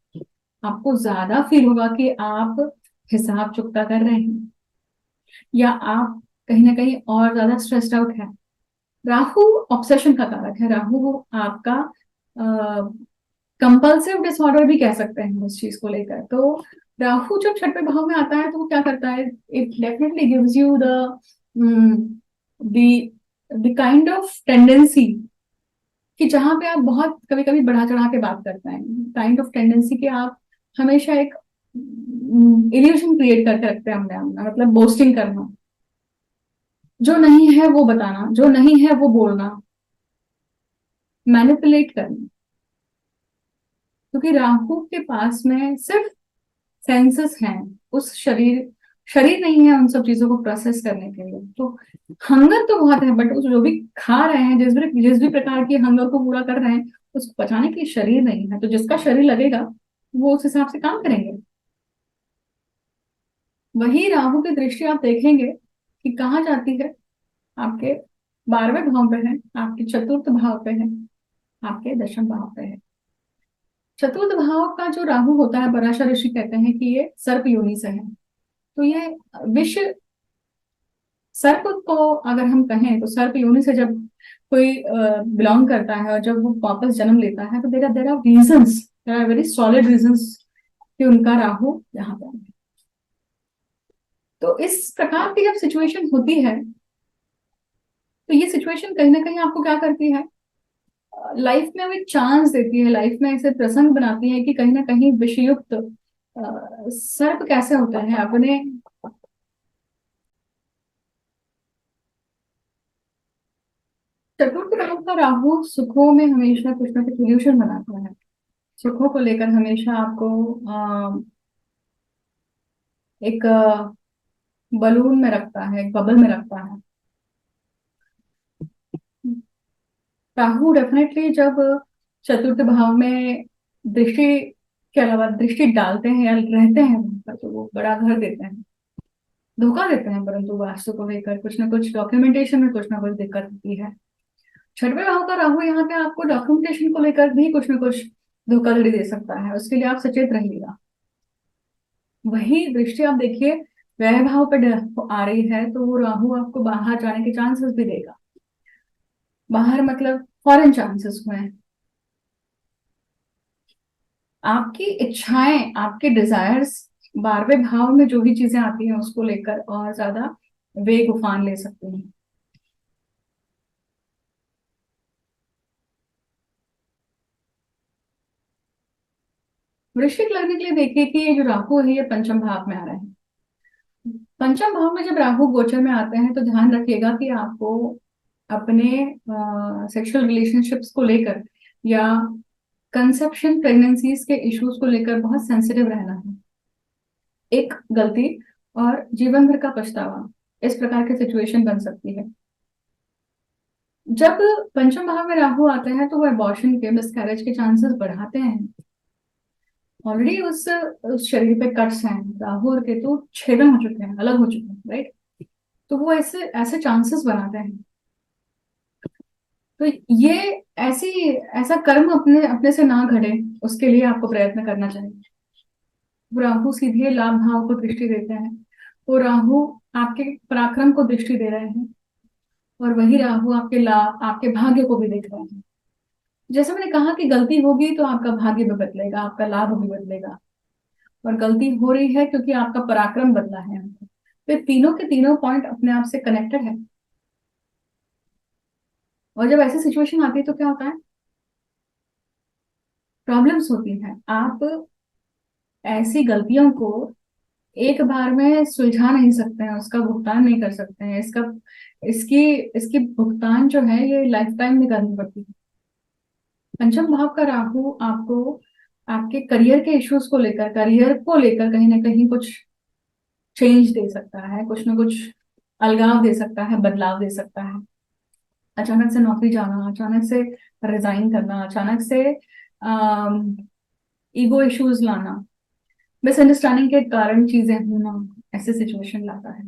आपको ज्यादा फील होगा कि आप हिसाब चुकता कर रहे हैं, या आप कहीं ना कहीं और ज्यादा स्ट्रेस्ड आउट है। राहु ऑब्सेशन का कारक है। राहु आपका कंपल्सिव डिसऑर्डर भी कह सकते हैं उस चीज को लेकर। तो राहु जब छठवें भाव में आता है तो वो क्या करता है, it definitely gives you the kind of tendency कि जहां पे आप बहुत कभी कभी बढ़ा चढ़ा के बात करते हैं, काइंड ऑफ टेंडेंसी कि आप हमेशा एक इल्यूशन क्रिएट करके रखते हैं हमने अपना, मतलब बोस्टिंग करना, जो नहीं है वो बताना, जो नहीं है वो बोलना, मैनिपुलेट करना। क्योंकि राहु के पास में सिर्फ सेंसेस हैं, उस शरीर शरीर नहीं है उन सब चीजों को प्रोसेस करने के लिए। तो हंगर तो बहुत है, बट उस जो भी खा रहे हैं, जिस भी प्रकार की हंगर को पूरा कर रहे हैं, उसको पचाने के लिए शरीर नहीं है। तो जिसका शरीर लगेगा वो उस हिसाब से काम करेंगे। वही राहु की दृष्टि आप देखेंगे कि कहाँ जाती है, आपके 12वें भाव पे है, आपके चतुर्थ भाव पे है, आपके दशम भाव पे है। चतुर्थ भाव का जो राहु होता है, पराशर ऋषि कहते हैं कि ये सर्प योनि से है। तो ये विष सर्प को अगर हम कहें तो सर्प योनि से जब कोई बिलोंग करता है और जब वो वापस जन्म लेता है, तो there are reasons, there are very solid reasons कि उनका राहु यहाँ पर है। तो इस प्रकार की जब सिचुएशन होती है, तो ये सिचुएशन कहीं ना कहीं आपको क्या करती है, लाइफ में हमें चांस देती है, लाइफ में ऐसे प्रसंग बनाती है कि कहीं ना कहीं विषयुक्त सर्प कैसे होता है अपने चतुर्थ भाव का राहु सुखों में हमेशा कुछ ना कुछ इल्यूशन बनाता है। सुखों को लेकर हमेशा आपको एक बलून में रखता है, एक बबल में रखता है। राहु डेफिनेटली जब चतुर्थ भाव में दृष्टि के अलावा दृष्टि डालते हैं या रहते हैं वहां पर, तो वो बड़ा घर देते हैं, धोखा देते हैं, परंतु वास्तु को लेकर कुछ ना कुछ डॉक्यूमेंटेशन में कुछ ना कुछ दिक्कत होती है। छठवें भाव का राहु यहाँ पे आपको डॉक्यूमेंटेशन को लेकर भी कुछ ना कुछ धोखाधड़ी दे सकता है, उसके लिए आप सचेत रहिएगा। वही दृष्टि आप देखिए व्यय भाव पर आ रही है, तो वो राहु आपको बाहर जाने के चांसेस भी देगा। बाहर मतलब फॉरेन चांसेस हुए हैं। आपकी इच्छाएं, आपके डिजायर्स 12वें भाव में जो भी चीजें आती हैं उसको लेकर और ज्यादा वेग उफान ले सकती हैं। वृश्चिक लगने के लिए देखिए कि ये जो राहु है ये पंचम भाव में आ रहा है। पंचम भाव में जब राहु गोचर में आते हैं तो ध्यान रखिएगा कि आपको अपने सेक्सुअल रिलेशनशिप्स को लेकर या कंसेप्शन प्रेगनेंसीज के इश्यूज को लेकर बहुत सेंसिटिव रहना है। एक गलती और जीवन भर का पछतावा, इस प्रकार की सिचुएशन बन सकती है। जब पंचम भाव में राहु आते हैं तो वो अबॉर्शन के, मिसकैरेज के चांसेस बढ़ाते हैं। ऑलरेडी उस शरीर पे कट्स हैं, राहु और केतु छेदन हो चुके हैं, अलग हो चुके हैं, राइट। तो वो ऐसे ऐसे चांसेस बनाते हैं। तो ये ऐसी ऐसा कर्म अपने अपने से ना घटे, उसके लिए आपको प्रयत्न करना चाहिए। वो राहु सीधे लाभ भाव को दृष्टि देते हैं, वो राहु आपके पराक्रम को दृष्टि दे रहे हैं, और वही राहु आपके लाभ, आपके भाग्य को भी देख रहे हैं। जैसे मैंने कहा कि गलती होगी तो आपका भाग्य भी बदलेगा, आपका लाभ भी बदलेगा। और गलती हो रही है क्योंकि आपका पराक्रम बदला है। तो ये तीनों के तीनों पॉइंट अपने आप से कनेक्टेड है। और जब ऐसी सिचुएशन आती है तो क्या होता है, प्रॉब्लम्स होती हैं। आप ऐसी गलतियों को एक बार में सुलझा नहीं सकते हैं, उसका भुगतान नहीं कर सकते हैं। इसकी इसकी भुगतान जो है ये लाइफ टाइम में करनी पड़ती है। पंचम भाव का राहु आपको आपके करियर के इश्यूज को लेकर, करियर को लेकर कहीं ना कहीं कुछ चेंज दे सकता है, कुछ ना कुछ अलगाव दे सकता है, बदलाव दे सकता है। अचानक से नौकरी जाना, अचानक से रिजाइन करना, अचानक से ईगो इश्यूज लाना, मिसअंडरस्टैंडिंग के कारण चीजें होना, ऐसे सिचुएशन लाता है।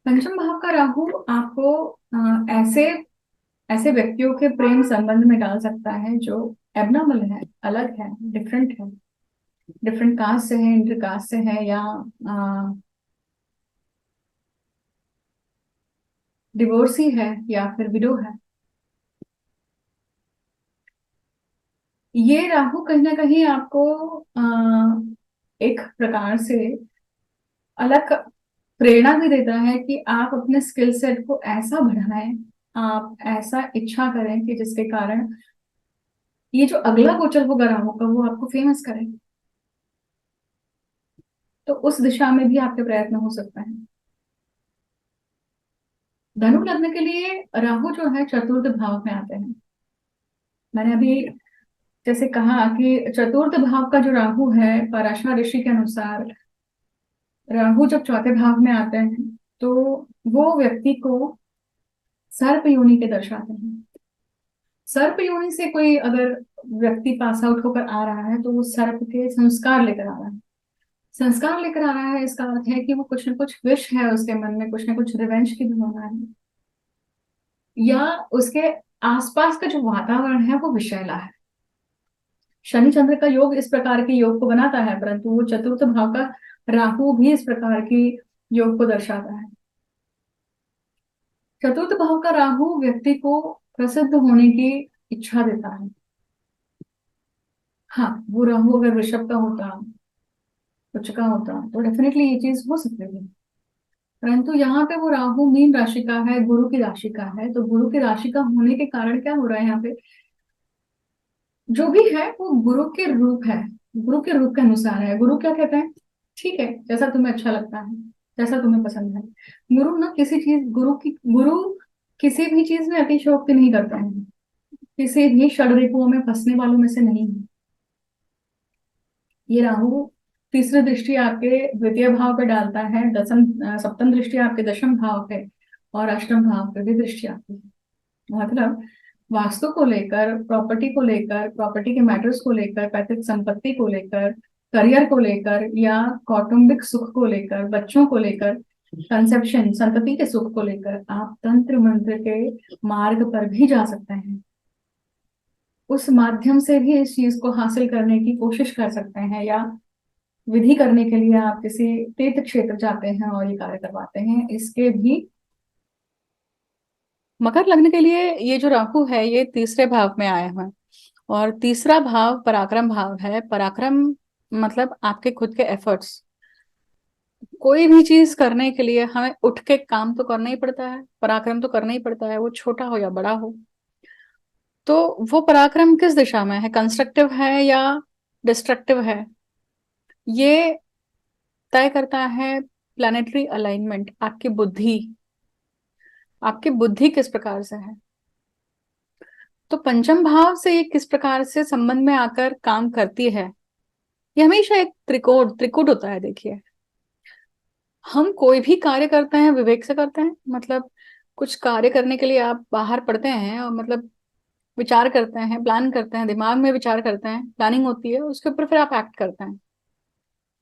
पंचम भाव का राहु आपको ऐसे ऐसे व्यक्तियों के प्रेम संबंध में डाल सकता है जो एबनॉर्मल है, अलग है, डिफरेंट है, डिफरेंट कास्ट से है, इंटर कास्ट से है, या डिवोर्सी है, या फिर विडो है। ये राहु कहीं ना कहीं आपको एक प्रकार से अलग प्रेरणा भी देता है कि आप अपने स्किल सेट को ऐसा बढ़ाएं आप ऐसा इच्छा करें कि जिसके कारण ये जो अगला गोचर होगा राहु का वो आपको फेमस करे, तो उस दिशा में भी आपके प्रयत्न हो सकते हैं। धनु लग्न के लिए राहु जो है चतुर्थ भाव में आते हैं। मैंने अभी जैसे कहा कि चतुर्थ भाव का जो राहु है, पराशर ऋषि के अनुसार राहु जब चौथे भाव में आते हैं तो वो व्यक्ति को सर्प योनि के दर्शाते हैं। सर्प योनि से कोई अगर व्यक्ति पास आउट होकर आ रहा है तो वो सर्प के संस्कार लेकर आ रहा है। संस्कार लेकर आ रहा है इसका अर्थ है कि वो कुछ न कुछ विश है उसके मन में, कुछ न कुछ रिवेंज की भावना है, या उसके आसपास का जो वातावरण है वो विषैला है। शनि चंद्र का योग इस प्रकार के योग को बनाता है, परंतु वो चतुर्थ भाव का राहु भी इस प्रकार की योग को दर्शाता है। चतुर्थ भाव का राहु व्यक्ति को प्रसिद्ध होने की इच्छा देता है। हाँ, वो राहु अगर वृषभ का होता, उच्च का होता, तो डेफिनेटली ये चीज हो सकती है। परंतु यहाँ पे वो राहु मीन राशि का है, गुरु की राशि का है, तो गुरु की राशि का होने के कारण क्या हो रहा है यहाँ पे, जो भी है वो गुरु के रूप है, गुरु के रूप के अनुसार है। गुरु क्या कहते हैं, ठीक है जैसा तुम्हें अच्छा लगता है, जैसा तुम्हें पसंद है। गुरु ना किसी चीज, गुरु किसी भी चीज में अतिशयोक्ति नहीं करते हैं, किसी भी षड्रिपुओं में फंसने वालों में से नहीं है। ये राहु तीसरी दृष्टि आपके द्वितीय भाव पे डालता है, सप्तम दृष्टि आपके दशम भाव पे, और अष्टम भाव पे भी दृष्टि आती है। मतलब वास्तु को लेकर, प्रॉपर्टी को लेकर, प्रॉपर्टी के मैटर्स को लेकर, पैतृक संपत्ति को लेकर, करियर को लेकर, या कौटुंबिक सुख को लेकर, बच्चों को लेकर, कंसेप्शन संतति के सुख को लेकर आप तंत्र मंत्र के मार्ग पर भी जा सकते हैं। उस माध्यम से भी इस चीज को हासिल करने की कोशिश कर सकते हैं, या विधि करने के लिए आप किसी तीर्थ क्षेत्र जाते हैं और ये कार्य करवाते हैं, इसके भी। मकर लग्न के लिए ये जो राहु है ये तीसरे भाव में आए हुए हैं, और तीसरा भाव पराक्रम भाव है। पराक्रम मतलब आपके खुद के एफर्ट्स। कोई भी चीज करने के लिए हमें उठ के काम तो करना ही पड़ता है, पराक्रम तो करना ही पड़ता है, वो छोटा हो या बड़ा हो। तो वो पराक्रम किस दिशा में है, कंस्ट्रक्टिव है या डिस्ट्रक्टिव है, ये तय करता है प्लानिटरी अलाइनमेंट। आपकी बुद्धि किस प्रकार से है। तो पंचम भाव से ये किस प्रकार से संबंध में आकर काम करती है, ये हमेशा एक त्रिकोण त्रिकुट होता है। देखिए, हम कोई भी कार्य करते हैं विवेक से करते हैं। मतलब कुछ कार्य करने के लिए आप बाहर पढ़ते हैं और मतलब विचार करते हैं, प्लान करते हैं, दिमाग में विचार करते हैं, प्लानिंग होती है, उसके ऊपर फिर आप एक्ट करते हैं।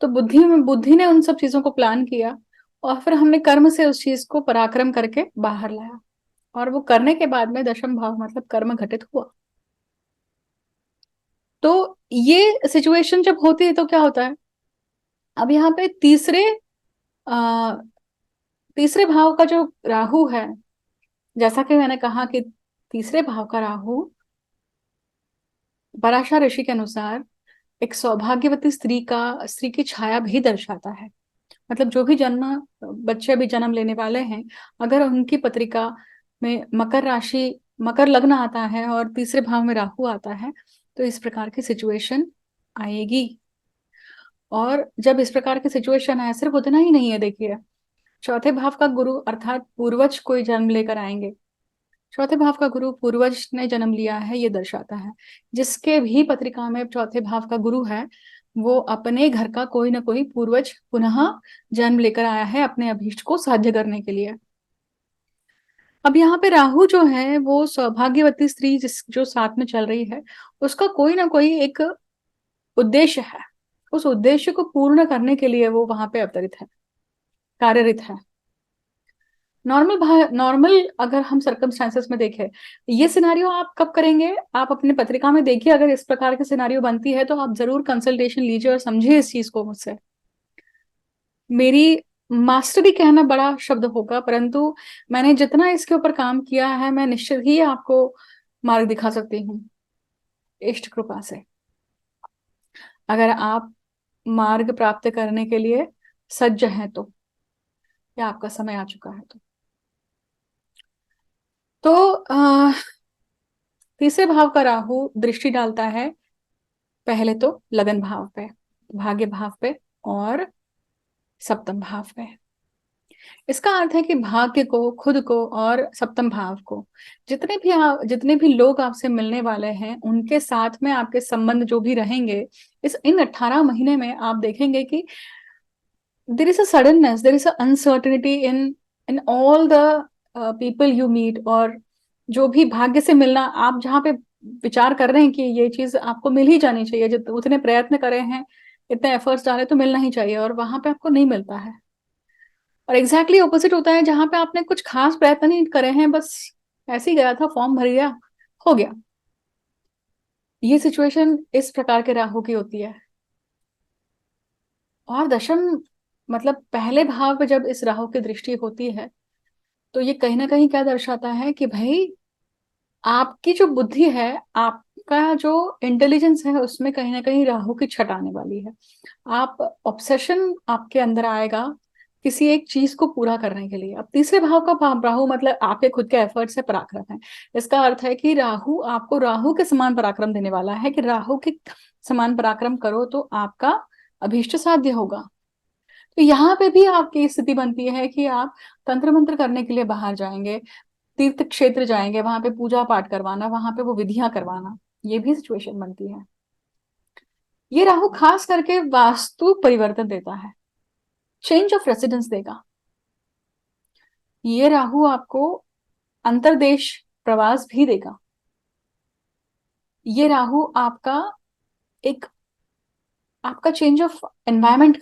तो बुद्धि ने उन सब चीजों को प्लान किया, और फिर हमने कर्म से उस चीज को पराक्रम करके बाहर लाया, और वो करने के बाद में दशम भाव मतलब कर्म घटित हुआ। तो ये सिचुएशन जब होती है तो क्या होता है, अब यहाँ पे आ, तीसरे भाव का जो राहु है, जैसा कि मैंने कहा कि तीसरे भाव का राहु पराशर ऋषि के अनुसार एक सौभाग्यवती स्त्री की छाया भी दर्शाता है। मतलब जो भी बच्चे अभी जन्म लेने वाले हैं, अगर उनकी पत्रिका में मकर राशि, मकर लग्न आता है और तीसरे भाव में राहु आता है, तो इस प्रकार की सिचुएशन आएगी। और जब इस प्रकार की सिचुएशन है, सिर्फ उतना ही नहीं है, देखिए चौथे भाव का गुरु अर्थात पूर्वज कोई जन्म लेकर आएंगे। चौथे भाव का गुरु पूर्वज ने जन्म लिया है, ये दर्शाता है। जिसके भी पत्रिका में चौथे भाव का गुरु है, वो अपने घर का कोई ना कोई पूर्वज पुनः जन्म लेकर आया है अपने अभीष्ट को साध्य करने के लिए। अब यहाँ पे राहु जो है वो सौभाग्यवती स्त्री जिस जो साथ में चल रही है, उसका कोई ना कोई एक उद्देश्य है। उस उद्देश्य को पूर्ण करने के लिए वो वहां पे अवतरित है, कार्यरत है। नॉर्मल अगर हम सर्कमस्टांसेस में देखें, ये सिनारियो आप कब करेंगे, आप अपने पत्रिका में देखिए। अगर इस प्रकार की सिनारियो बनती है तो आप जरूर कंसल्टेशन लीजिए और समझिए इस चीज को मुझसे। मेरी मास्टरी कहना बड़ा शब्द होगा, परंतु मैंने जितना इसके ऊपर काम किया है, मैं निश्चित ही आपको मार्ग दिखा सकती हूँ इष्ट कृपा से। अगर आप मार्ग प्राप्त करने के लिए सज्ज हैं तो, या आपका समय आ चुका है तो। तो तीसरे भाव का राहु दृष्टि डालता है पहले तो लगन भाव पे, भाग्य भाव पे, और सप्तम भाव पे। इसका अर्थ है कि भाग्य को, खुद को और सप्तम भाव को, जितने भी लोग आपसे मिलने वाले हैं उनके साथ में आपके संबंध जो भी रहेंगे, इन 18 महीने में आप देखेंगे कि there is a suddenness, there is a uncertainty in all the people you meet. और जो भी भाग्य से मिलना, आप जहाँ पे विचार कर रहे हैं कि ये चीज आपको मिल ही जानी चाहिए, जितने उतने प्रयत्न करे हैं, इतने एफर्ट्स डाले, तो मिलना ही चाहिए, और वहां पे आपको नहीं मिलता है। और एग्जैक्टली ऑपोजिट होता है जहां पे आपने कुछ खास प्रयत्न नहीं करे हैं, बस ऐसे ही गया था, फॉर्म भर गया, हो गया। ये सिचुएशन इस प्रकार के राहु की होती है। और दशम, मतलब पहले भाव पे जब इस राहु की दृष्टि होती है, तो ये कहीं ना कहीं क्या दर्शाता है कि भाई, आपकी जो बुद्धि है, आपका जो इंटेलिजेंस है, उसमें कहीं ना कहीं राहु की छट आने वाली है। आप ऑब्सेशन आपके अंदर आएगा किसी एक चीज को पूरा करने के लिए। अब तीसरे भाव का राहु मतलब आपके खुद के एफर्ट से पराक्रम है। इसका अर्थ है कि राहु आपको राहु के समान पराक्रम देने वाला है, कि राहु के समान पराक्रम करो तो आपका अभीष्ट साध्य होगा। तो यहाँ पे भी आपकी स्थिति बनती है कि आप तंत्र मंत्र करने के लिए बाहर जाएंगे, तीर्थ क्षेत्र जाएंगे, वहां पे पूजा पाठ करवाना, वहां पे वो विधियां करवाना, ये भी सिचुएशन बनती है। ये राहु खास करके वास्तु परिवर्तन देता है, चेंज ऑफ रेसिडेंस देगा। ये राहु आपको अंतरदेश प्रवास भी देगा। ये राहु एक आपका चेंज ऑफ एनवायरमेंट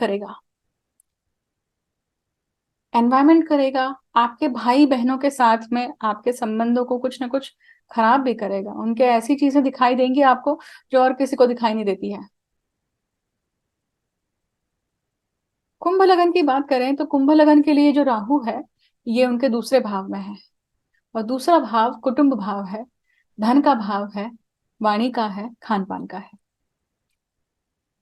करेगा, आपके भाई बहनों के साथ में आपके संबंधों को कुछ ना कुछ खराब भी करेगा। उनके ऐसी चीजें दिखाई देंगी आपको जो और किसी को दिखाई नहीं देती है। कुंभ लगन की बात करें तो कुंभ लगन के लिए जो राहु है, ये उनके दूसरे भाव में है। और दूसरा भाव कुटुंब भाव है, धन का भाव है, वाणी का है, खान पान का है।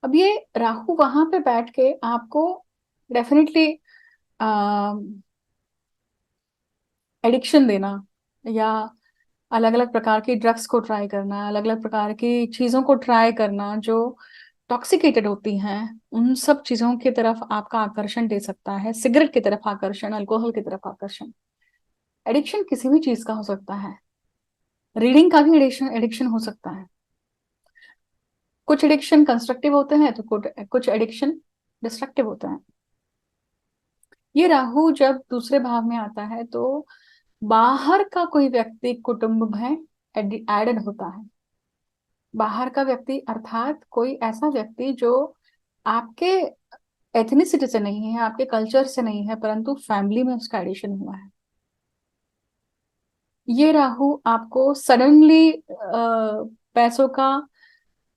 अब ये राहु वहां पे बैठ के आपको डेफिनेटली एडिक्शन देना, या अलग अलग प्रकार की ड्रग्स को ट्राई करना, अलग अलग प्रकार की चीजों को ट्राई करना जो टॉक्सिकेटेड होती हैं, उन सब चीजों की तरफ आपका आकर्षण दे सकता है। सिगरेट की तरफ आकर्षण, अल्कोहल की तरफ आकर्षण। एडिक्शन किसी भी चीज का हो सकता है। रीडिंग का भी एडिक्शन एडिक्शन हो सकता है। कुछ एडिक्शन कंस्ट्रक्टिव होते हैं तो कुछ एडिक्शन डिस्ट्रक्टिव होते हैं। ये राहु जब दूसरे भाव में आता है तो बाहर का कोई व्यक्ति कुटुंब में एडेड होता है। बाहर का व्यक्ति अर्थात कोई ऐसा व्यक्ति जो आपके एथनिसिटी से नहीं है, आपके कल्चर से नहीं है, परंतु फैमिली में उसका एडिशन हुआ है। ये राहु आपको सडनली पैसों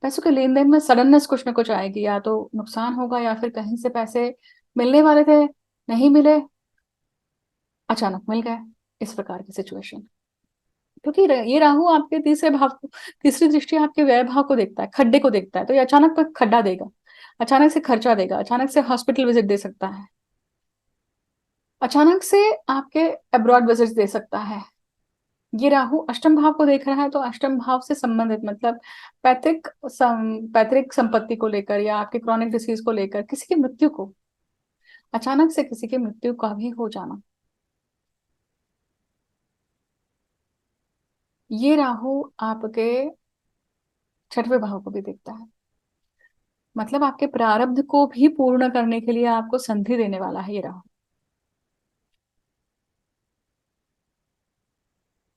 पैसों के लेन देन में सडननेस कुछ ना कुछ आएगी, या तो नुकसान होगा, या फिर कहीं से पैसे मिलने वाले थे, नहीं मिले, अचानक मिल गए, इस प्रकार की सिचुएशन। क्योंकि ये राहु आपके तीसरे भाव को, तीसरी दृष्टि आपके व्यय भाव को देखता है, खड्डे को देखता है, तो ये अचानक कोई खड्डा देगा, अचानक से खर्चा देगा, अचानक से हॉस्पिटल विजिट दे सकता है, अचानक से आपके अब्रॉड विजिट दे सकता है। ये राहु अष्टम भाव को देख रहा है, तो अष्टम भाव से संबंधित मतलब पैतृक संपत्ति को लेकर, या आपके क्रॉनिक डिसीज को लेकर, किसी की मृत्यु को, अचानक से किसी की मृत्यु का भी हो जाना। ये राहु आपके छठवें भाव को भी देखता है, मतलब आपके प्रारब्ध को भी पूर्ण करने के लिए आपको संधि देने वाला है ये राहु।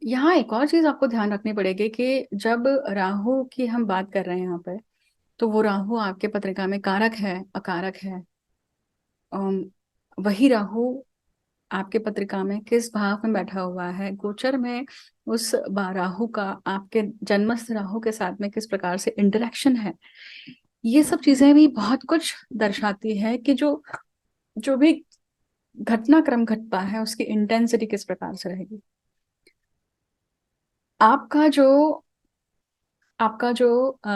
यहाँ एक और चीज आपको ध्यान रखनी पड़ेगी कि जब राहु की हम बात कर रहे हैं यहाँ पे, तो वो राहु आपके पत्रिका में कारक है, अकारक है। अम, वही राहु आपके पत्रिका में किस भाव में बैठा हुआ है, गोचर में उस राहु का आपके जन्मस्थ राहु के साथ में किस प्रकार से इंटरेक्शन है, ये सब चीजें भी बहुत कुछ दर्शाती है कि जो भी घटनाक्रम घटता है उसकी इंटेंसिटी किस प्रकार से रहेगी। आपका जो आपका जो अ,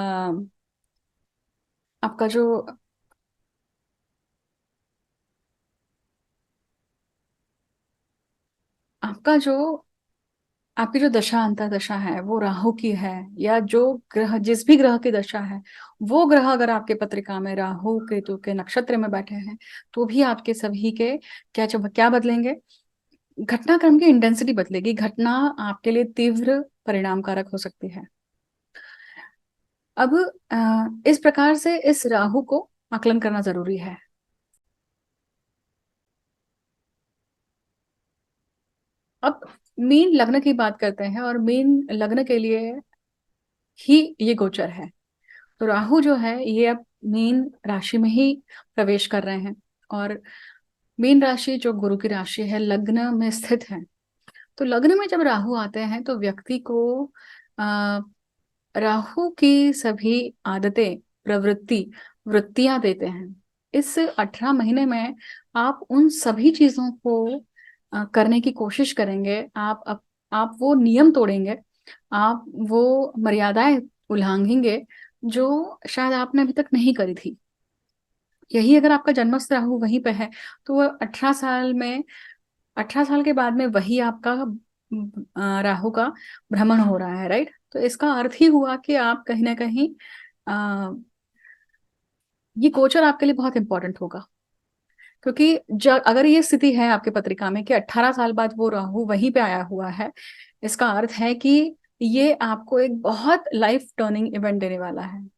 आपका जो आपका जो आपकी जो दशा अंतर्दशा है वो राहु की है, या जो ग्रह, जिस भी ग्रह की दशा है, वो ग्रह अगर आपके पत्रिका में राहु केतु के नक्षत्र में बैठे हैं, तो भी आपके सभी के क्या बदलेंगे, घटनाक्रम की इंटेंसिटी बदलेगी, घटना आपके लिए तीव्र परिणामकारक हो सकती है। अब इस प्रकार से इस राहु को आकलन करना जरूरी है। अब मीन लग्न की बात करते हैं, और मीन लग्न के लिए ही ये गोचर है। तो राहु जो है ये अब मीन राशि में ही प्रवेश कर रहे हैं, और मीन राशि जो गुरु की राशि है, लग्न में स्थित है। तो लग्न में जब राहु आते हैं तो व्यक्ति को आ, राहु की सभी आदतें, प्रवृत्ति, वृत्तियां देते हैं। इस 18 महीने में आप उन सभी चीजों को करने की कोशिश करेंगे। आप वो नियम तोड़ेंगे, आप वो मर्यादाएं उल्लंघेंगे जो शायद आपने अभी तक नहीं करी थी। यही अगर आपका जन्मस्थ राहु वहीं पे है, तो वो 18 साल में, 18 साल के बाद में वही आपका राहु का भ्रमण हो रहा है, राइट। तो इसका अर्थ ही हुआ कि आप कहीं ना कहीं आ, ये गोचर आपके लिए बहुत इंपॉर्टेंट होगा। क्योंकि जब अगर ये स्थिति है आपके पत्रिका में कि 18 साल बाद वो राहु वहीं पे आया हुआ है, इसका अर्थ है कि ये आपको एक बहुत लाइफ टर्निंग इवेंट देने वाला है।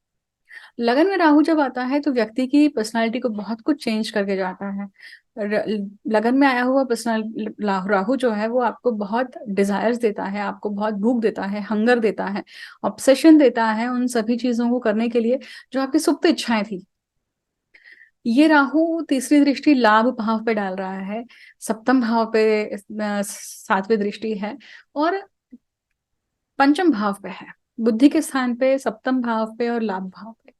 लगन में राहु जब आता है तो व्यक्ति की पर्सनालिटी को बहुत कुछ चेंज करके जाता है। लगन में आया हुआ पर्सनल राहु जो है वो आपको बहुत डिजायर्स देता है, आपको बहुत भूख देता है, हंगर देता है, ऑब्सेशन देता है उन सभी चीजों को करने के लिए जो आपकी सुप्त इच्छाएं थी। ये राहु तीसरी दृष्टि लाभ भाव पे डाल रहा है, सप्तम भाव पे सातवीं दृष्टि है, और पंचम भाव पे है, बुद्धि के स्थान पे, सप्तम भाव पे और लाभ भाव पे।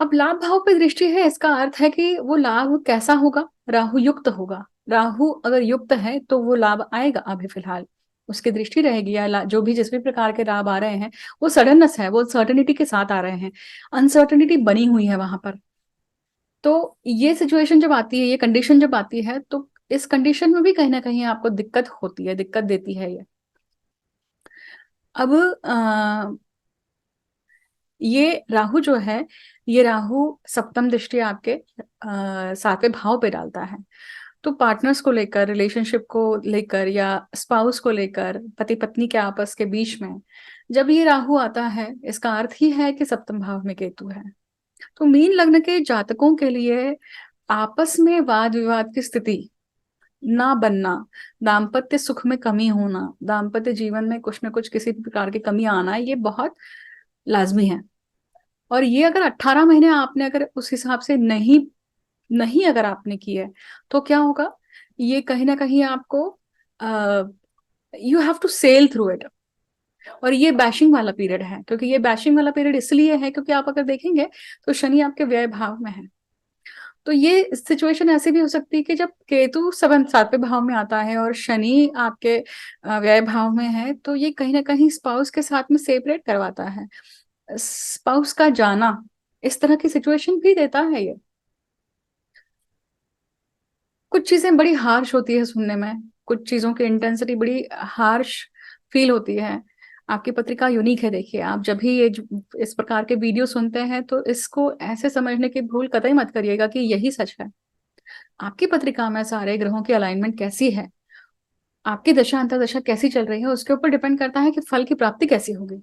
अब लाभ भाव पे दृष्टि है, इसका अर्थ है कि वो लाभ कैसा होगा, राहु युक्त होगा। राहु अगर युक्त है तो वो लाभ आएगा, अभी फिलहाल उसकी दृष्टि रहेगी, या जो भी जिस भी प्रकार के लाभ आ रहे हैं वो सडननेस है, वो सर्टेनिटी के साथ आ रहे हैं, अनसर्टेनिटी बनी हुई है वहां पर। तो ये सिचुएशन जब आती है, ये कंडीशन जब आती है, तो इस कंडीशन में भी कहीं ना कहीं आपको दिक्कत होती है, दिक्कत देती है ये। अब ये राहु जो है, ये राहु सप्तम दृष्टि आपके सातवें भाव पे डालता है। तो पार्टनर्स को लेकर, रिलेशनशिप को लेकर, या स्पाउस को लेकर, पति पत्नी के आपस के बीच में जब ये राहु आता है, इसका अर्थ ही है कि सप्तम भाव में केतु है। तो मीन लग्न के जातकों के लिए आपस में वाद विवाद की स्थिति ना बनना, दाम्पत्य सुख में कमी होना, दाम्पत्य जीवन में कुछ न कुछ किसी भी प्रकार की कमी आना, ये बहुत लाजमी है। और ये अगर 18 महीने आपने अगर उस हिसाब से नहीं नहीं अगर आपने की है, तो क्या होगा, ये कहीं ना कहीं आपको you have to sail through it. और ये बैशिंग वाला पीरियड है, क्योंकि ये बैशिंग वाला पीरियड इसलिए है क्योंकि आप अगर देखेंगे तो शनि आपके व्यय भाव में है। तो ये सिचुएशन ऐसी भी हो सकती है कि जब केतु सातवें भाव में आता है और शनि आपके व्यय भाव में है, तो ये कहीं ना कहीं स्पाउस के साथ में सेपरेट करवाता है, स्पाउस का जाना, इस तरह की सिचुएशन भी देता है ये। कुछ चीजें बड़ी हार्श होती है सुनने में, कुछ चीजों की इंटेंसिटी बड़ी हार्श फील होती है। आपकी पत्रिका यूनिक है, देखिए आप जब भी इस प्रकार के वीडियो सुनते हैं तो इसको ऐसे समझने की भूल कतई मत करिएगा कि यही सच है। आपकी पत्रिका में सारे ग्रहों की अलाइनमेंट कैसी है, आपकी दशा अंतर्दशा कैसी चल रही है, उसके ऊपर डिपेंड करता है कि फल की प्राप्ति कैसी होगी।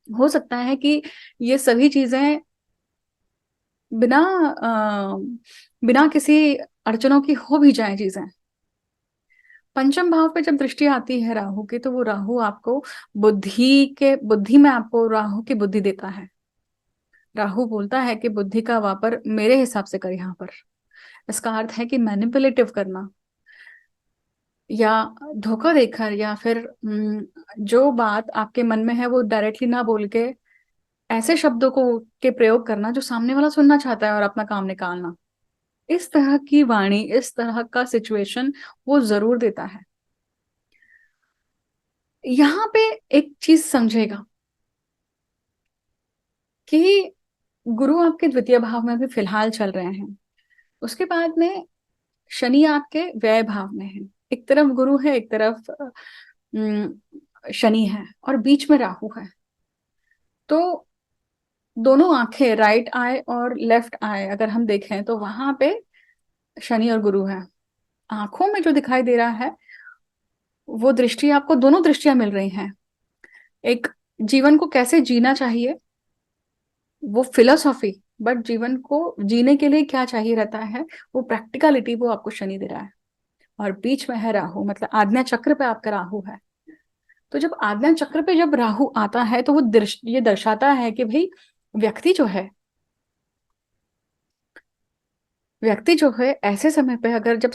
हो सकता है कि ये सभी चीजें बिना बिना किसी अड़चनों की हो भी जाए चीजें। पंचम भाव पे जब दृष्टि आती है राहु की, तो वो राहु आपको बुद्धि में आपको राहु की बुद्धि देता है। राहु बोलता है कि बुद्धि का वापर मेरे हिसाब से कर यहाँ पर। इसका अर्थ है कि मैनिपुलेटिव करना, या धोखा देकर, या फिर जो बात आपके मन में है वो डायरेक्टली ना बोल के ऐसे शब्दों को के प्रयोग करना जो सामने वाला सुनना चाहता है और अपना काम निकालना। इस तरह की वाणी, इस तरह का सिचुएशन वो जरूर देता है। यहाँ पे एक चीज समझेगा कि गुरु आपके द्वितीय भाव में भी फिलहाल चल रहे हैं, उसके बाद में शनि आपके व्यय भाव में है। एक तरफ गुरु है, एक तरफ शनि है और बीच में राहु है, तो दोनों आंखें, राइट आई और लेफ्ट आई अगर हम देखें तो वहां पे शनि और गुरु है। आंखों में जो दिखाई दे रहा है वो दृष्टि, आपको दोनों दृष्टियां मिल रही हैं। एक जीवन को कैसे जीना चाहिए वो फिलोसॉफी, बट जीवन को जीने के लिए क्या चाहिए रहता है वो प्रैक्टिकलिटी, वो आपको शनि दे रहा है। और बीच में है राहु, मतलब आज्ञा चक्र पे आपका राहु है। तो जब आज्ञा चक्र पे जब राहु आता है तो वो ये दर्शाता है कि भाई व्यक्ति जो है, व्यक्ति जो है ऐसे समय पे अगर जब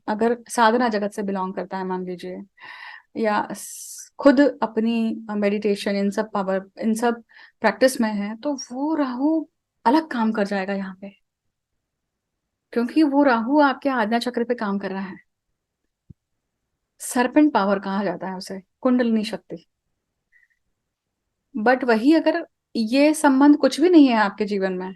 अगर साधना जगत से बिलोंग करता है मान लीजिए, या खुद अपनी मेडिटेशन इन सब पावर इन सब प्रैक्टिस में है, तो वो राहु अलग काम कर जाएगा यहाँ पे, क्योंकि वो राहु आपके आज्ञा चक्र पे काम कर रहा है। सरपेंट पावर कहा जाता है उसे, कुंडलिनी शक्ति। बट वही अगर ये संबंध कुछ भी नहीं है आपके जीवन में,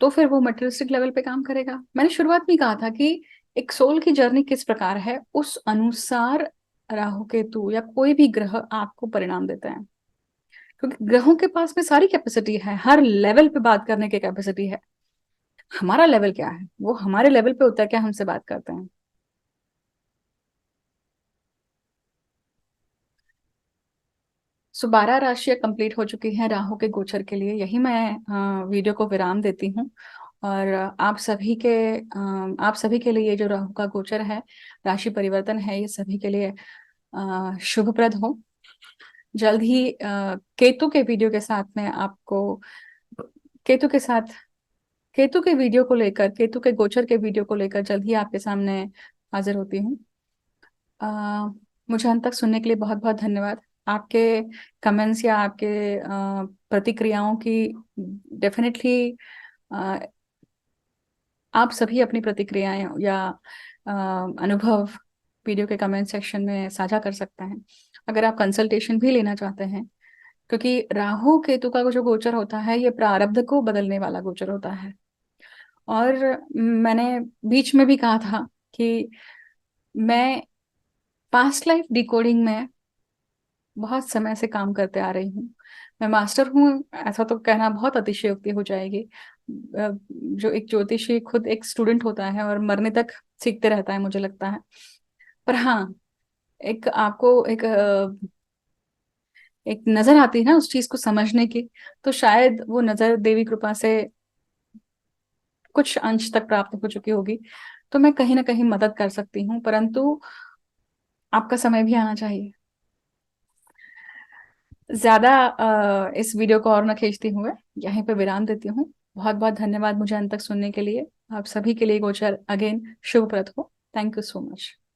तो फिर वो मटेरियलिस्टिक लेवल पे काम करेगा। मैंने शुरुआत में कहा था कि एक सोल की जर्नी किस प्रकार है उस अनुसार राहु केतु या कोई भी ग्रह आपको परिणाम देता है, क्योंकि ग्रहों के पास में सारी कैपेसिटी है, हर लेवल पे बात करने की कैपेसिटी है। हमारा लेवल क्या है, वो हमारे लेवल पे होता है क्या हमसे बात करते हैं। सो 12 राशियां कंप्लीट हो चुकी हैं राहु के गोचर के लिए। यही मैं वीडियो को विराम देती हूँ। और आप सभी के लिए ये जो राहु का गोचर है, राशि परिवर्तन है, ये सभी के लिए शुभप्रद हो। जल्द ही केतु के वीडियो के साथ में आपको, केतु के साथ, केतु के वीडियो को लेकर, केतु के गोचर के वीडियो को लेकर जल्द ही आपके सामने हाजिर होती हूँ। मुझे अंत तक सुनने के लिए बहुत बहुत धन्यवाद। आपके कमेंट्स या आपके प्रतिक्रियाओं की डेफिनेटली, आप सभी अपनी प्रतिक्रियाएं या अनुभव वीडियो के कमेंट सेक्शन में साझा कर सकते हैं। अगर आप कंसल्टेशन भी लेना चाहते हैं, क्योंकि राहु केतु का जो गोचर होता है ये प्रारब्ध को बदलने वाला गोचर होता है। और मैंने बीच में भी कहा था कि मैं पास्ट लाइफ डिकोडिंग में बहुत समय से काम करते आ रही हूँ। मैं मास्टर हूँ ऐसा तो कहना बहुत अतिशयोक्ति हो जाएगी। जो एक ज्योतिषी खुद एक स्टूडेंट होता है और मरने तक सीखते रहता है मुझे लगता है। पर हाँ, एक आपको एक नजर आती है ना उस चीज को समझने की, तो शायद वो नजर देवी कृपा से कुछ अंश तक प्राप्त हो चुकी होगी, तो मैं कहीं ना कहीं मदद कर सकती हूँ। परंतु आपका समय भी आना चाहिए। ज्यादा इस वीडियो को और न खींचती हुए यहीं पे विराम देती हूँ। बहुत बहुत धन्यवाद मुझे अंत तक सुनने के लिए। आप सभी के लिए गोचर अगेन शुभप्रद हो। Thank you so much.